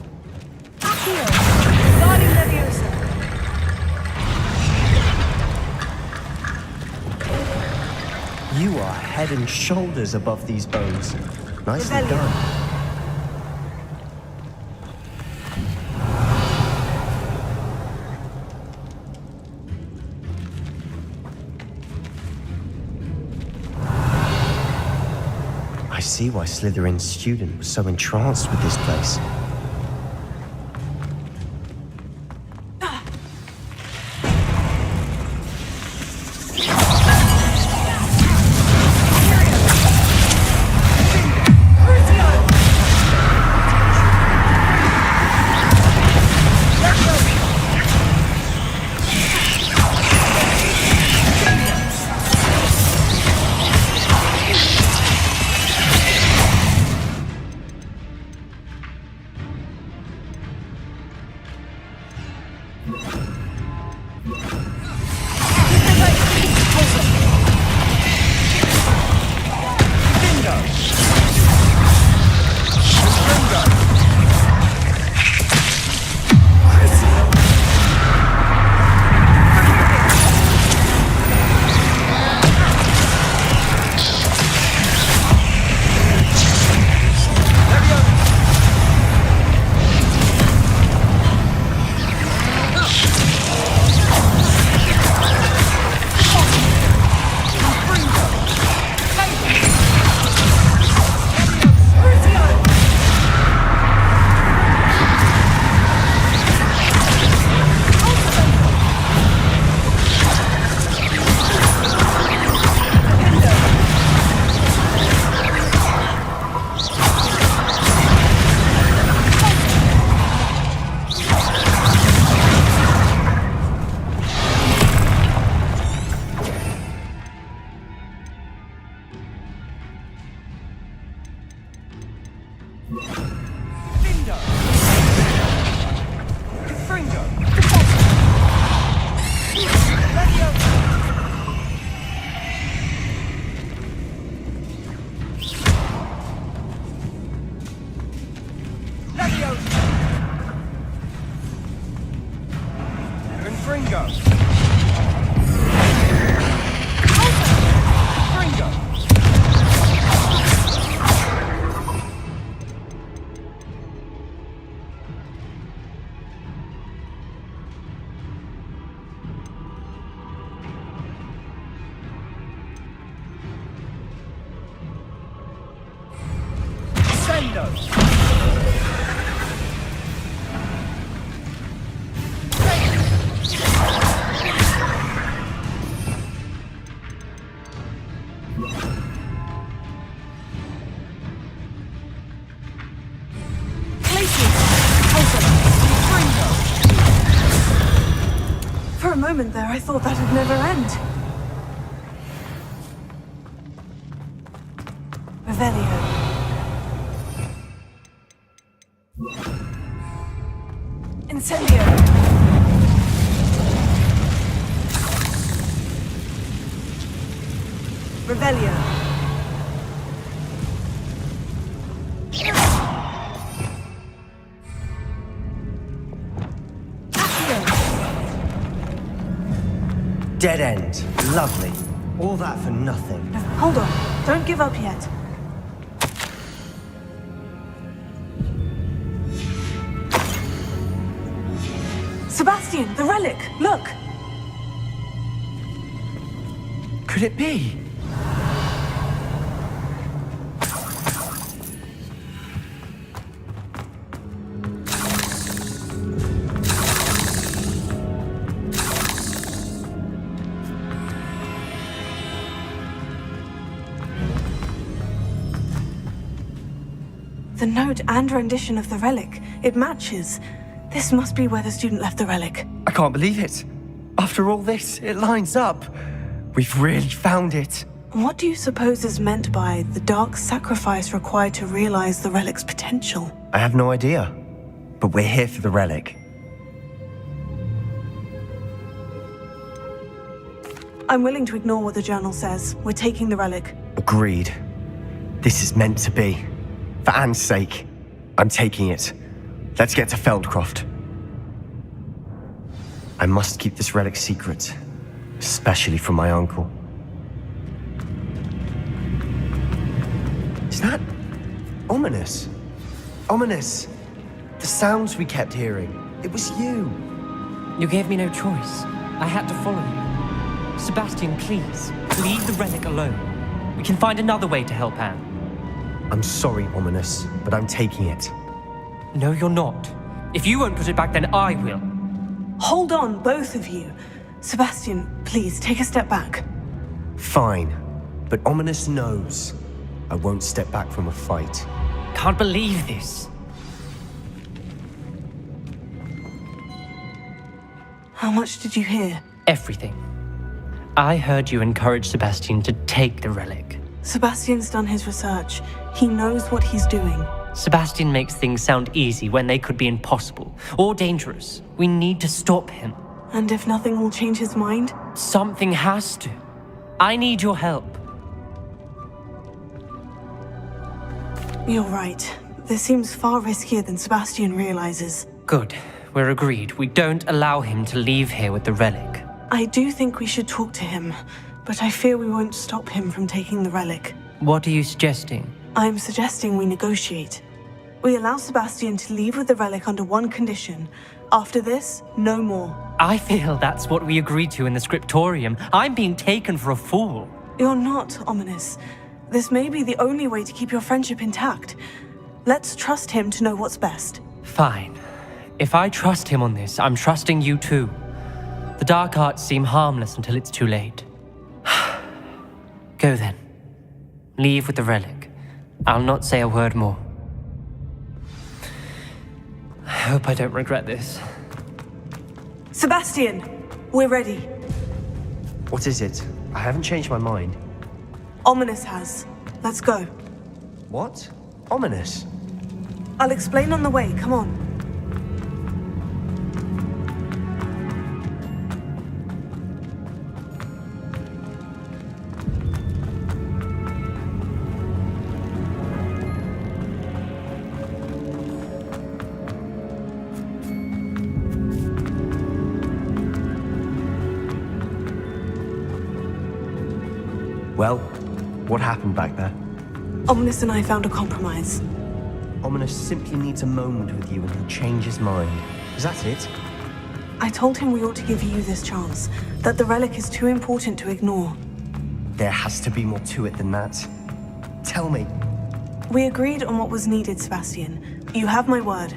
Accio. Wingardium Leviosa. You are head and shoulders above these bones. Nicely Revelio. done. I see why Slytherin's student was so entranced with this place. For a moment there, I thought that'd never end. Revelio. Incendio. Revelio. Dead end. Lovely. All that for nothing. Hold on. Don't give up yet. Sebastian, the relic! Look! Could it be? The note and rendition of the relic. It matches. This must be where the student left the relic. I can't believe it. After all this, it lines up. We've really found it. What do you suppose is meant by the dark sacrifice required to realize the relic's potential? I have no idea. But we're here for the relic. I'm willing to ignore what the journal says. We're taking the relic. Agreed. This is meant to be. For Anne's sake, I'm taking it. Let's get to Feldkroft. I must keep this relic secret, especially from my uncle. Is that ominous? Ominous. The sounds we kept hearing. It was you. You gave me no choice. I had to follow you. Sebastian, please, leave the relic alone. We can find another way to help Anne. I'm sorry, Ominous, but I'm taking it. No, you're not. If you won't put it back, then I will. Hold on, both of you. Sebastian, please, take a step back. Fine, but Ominous knows I won't step back from a fight. Can't believe this. How much did you hear? Everything. I heard you encourage Sebastian to take the relic. Sebastian's done his research. He knows what he's doing. Sebastian makes things sound easy when they could be impossible or dangerous. We need to stop him. And if nothing will change his mind? Something has to. I need your help. You're right. This seems far riskier than Sebastian realizes. Good. We're agreed. We don't allow him to leave here with the relic. I do think we should talk to him, but I fear we won't stop him from taking the relic. What are you suggesting? I'm suggesting we negotiate. We allow Sebastian to leave with the relic under one condition. After this, no more. I feel that's what we agreed to in the scriptorium. I'm being taken for a fool. You're not, Ominous. This may be the only way to keep your friendship intact. Let's trust him to know what's best. Fine. If I trust him on this, I'm trusting you too. The dark arts seem harmless until it's too late. Go then. Leave with the relic. I'll not say a word more. I hope I don't regret this. Sebastian, we're ready. What is it? I haven't changed my mind. Ominous has. Let's go. What? Ominous? I'll explain on the way. Come on. Well, what happened back there? Ominous and I found a compromise. Ominous simply needs a moment with you and he'll change his mind. Is that it? I told him we ought to give you this chance, that the relic is too important to ignore. There has to be more to it than that. Tell me, We agreed on what was needed, Sebastian. You have my word.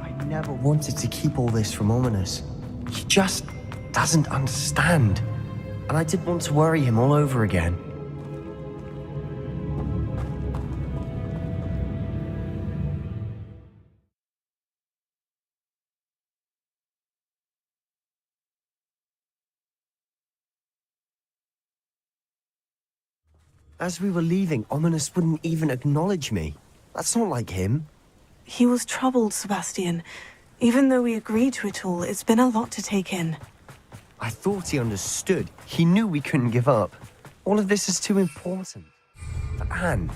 I never wanted to keep all this from Ominous. He just doesn't understand. And I didn't want to worry him all over again. As we were leaving, Ominous wouldn't even acknowledge me. That's not like him. He was troubled, Sebastian. Even though we agreed to it all, it's been a lot to take in. I thought he understood. He knew we couldn't give up. All of this is too important. For Anne.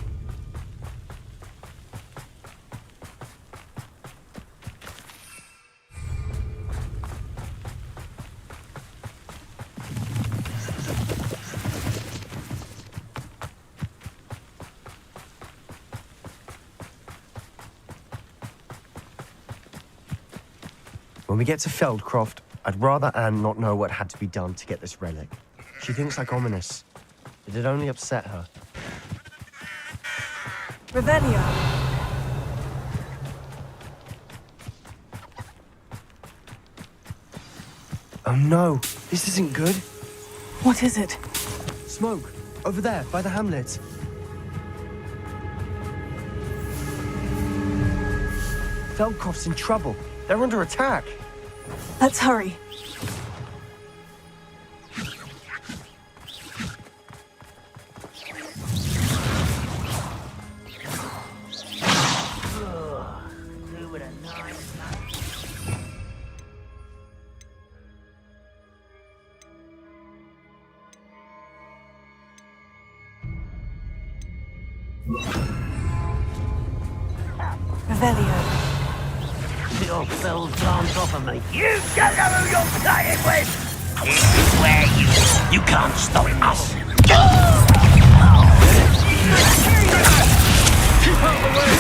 When we get to Feldkroft, I'd rather Anne not know what had to be done to get this relic. She thinks like Ominous. It'd only upset her. Revelio. Oh no, this isn't good. What is it? Smoke, over there, by the hamlet. Feldkroft's in trouble. They're under attack. Let's hurry. Revelio. Your fell plant off of me. You don't know who you're playing with! This is where you can't stop us! Keep out the way!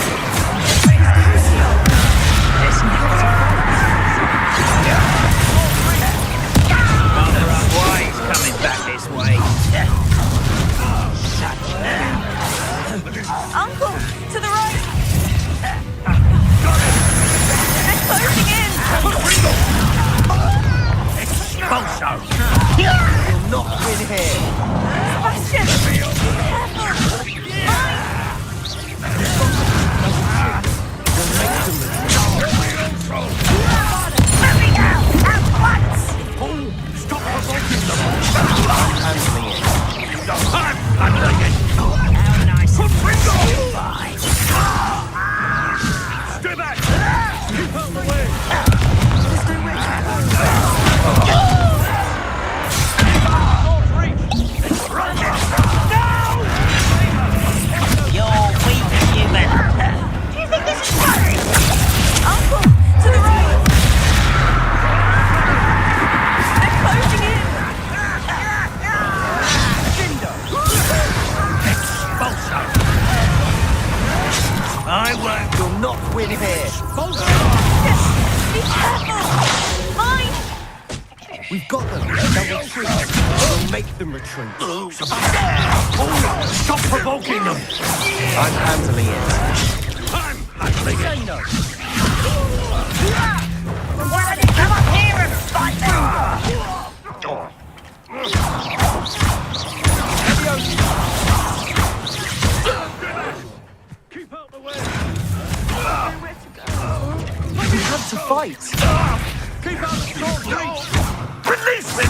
Wonder why he's coming back this way. Uncle, to the right! Closing in! Expulso! You'll not win here! Sebastian! Let me go! At once! Stop provoking them! I'm handling it. I'm handling it! How nice! Bye! Stay back! Keep out the way! You're weak, human! Do you think this is funny? Uncle, to the right! They're closing in! Expulso! I won't. You'll not win here. Be careful! Mine! We've got them. They'll retreat. We'll make them retreat. Stop provoking them! I'm handling it. I'm handling it! Why don't you come up here and fight Keep out the way! We have to fight. Keep out of short reach! Release me!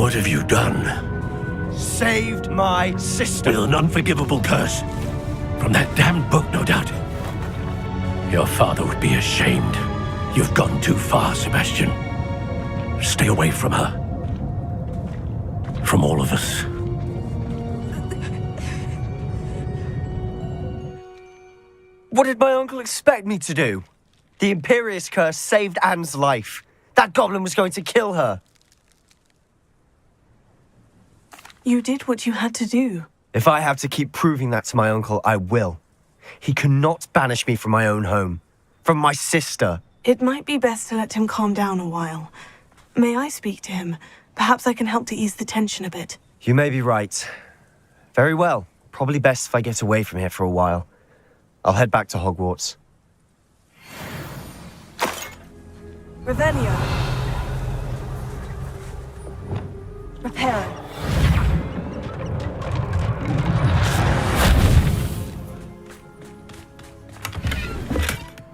What have you done? Saved my sister. With an unforgivable curse. From that damned book, no doubt. Your father would be ashamed. You've gone too far, Sebastian. Stay away from her. From all of us. What did my uncle expect me to do? The Imperious Curse saved Anne's life. That goblin was going to kill her. You did what you had to do. If I have to keep proving that to my uncle, I will. He cannot banish me from my own home. From my sister. It might be best to let him calm down a while. May I speak to him? Perhaps I can help to ease the tension a bit. You may be right. Very well. Probably best if I get away from here for a while. I'll head back to Hogwarts. Revelio. Reparo.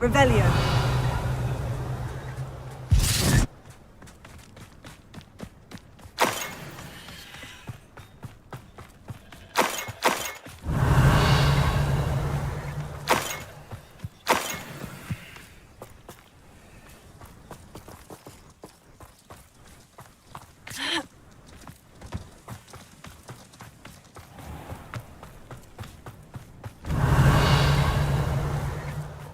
Revelio.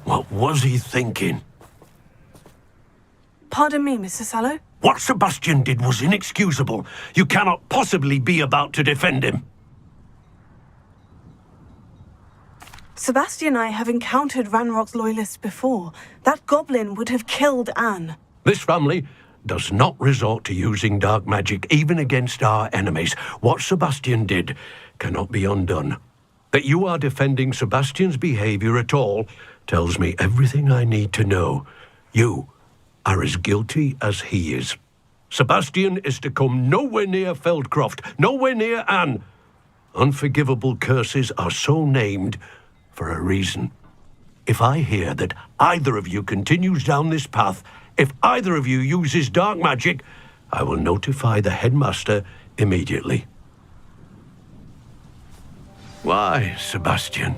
What was he thinking? Pardon me, Mr. Sallow? What Sebastian did was inexcusable. You cannot possibly be about to defend him. Sebastian and I have encountered Ranrock's loyalists before. That goblin would have killed Anne. This family does not resort to using dark magic even against our enemies. What Sebastian did cannot be undone. That you are defending Sebastian's behavior at all tells me everything I need to know. You are as guilty as he is. Sebastian is to come nowhere near Feldkroft, nowhere near Anne. Unforgivable curses are so named for a reason. If I hear that either of you continues down this path, if either of you uses dark magic, I will notify the headmaster immediately. Why, Sebastian?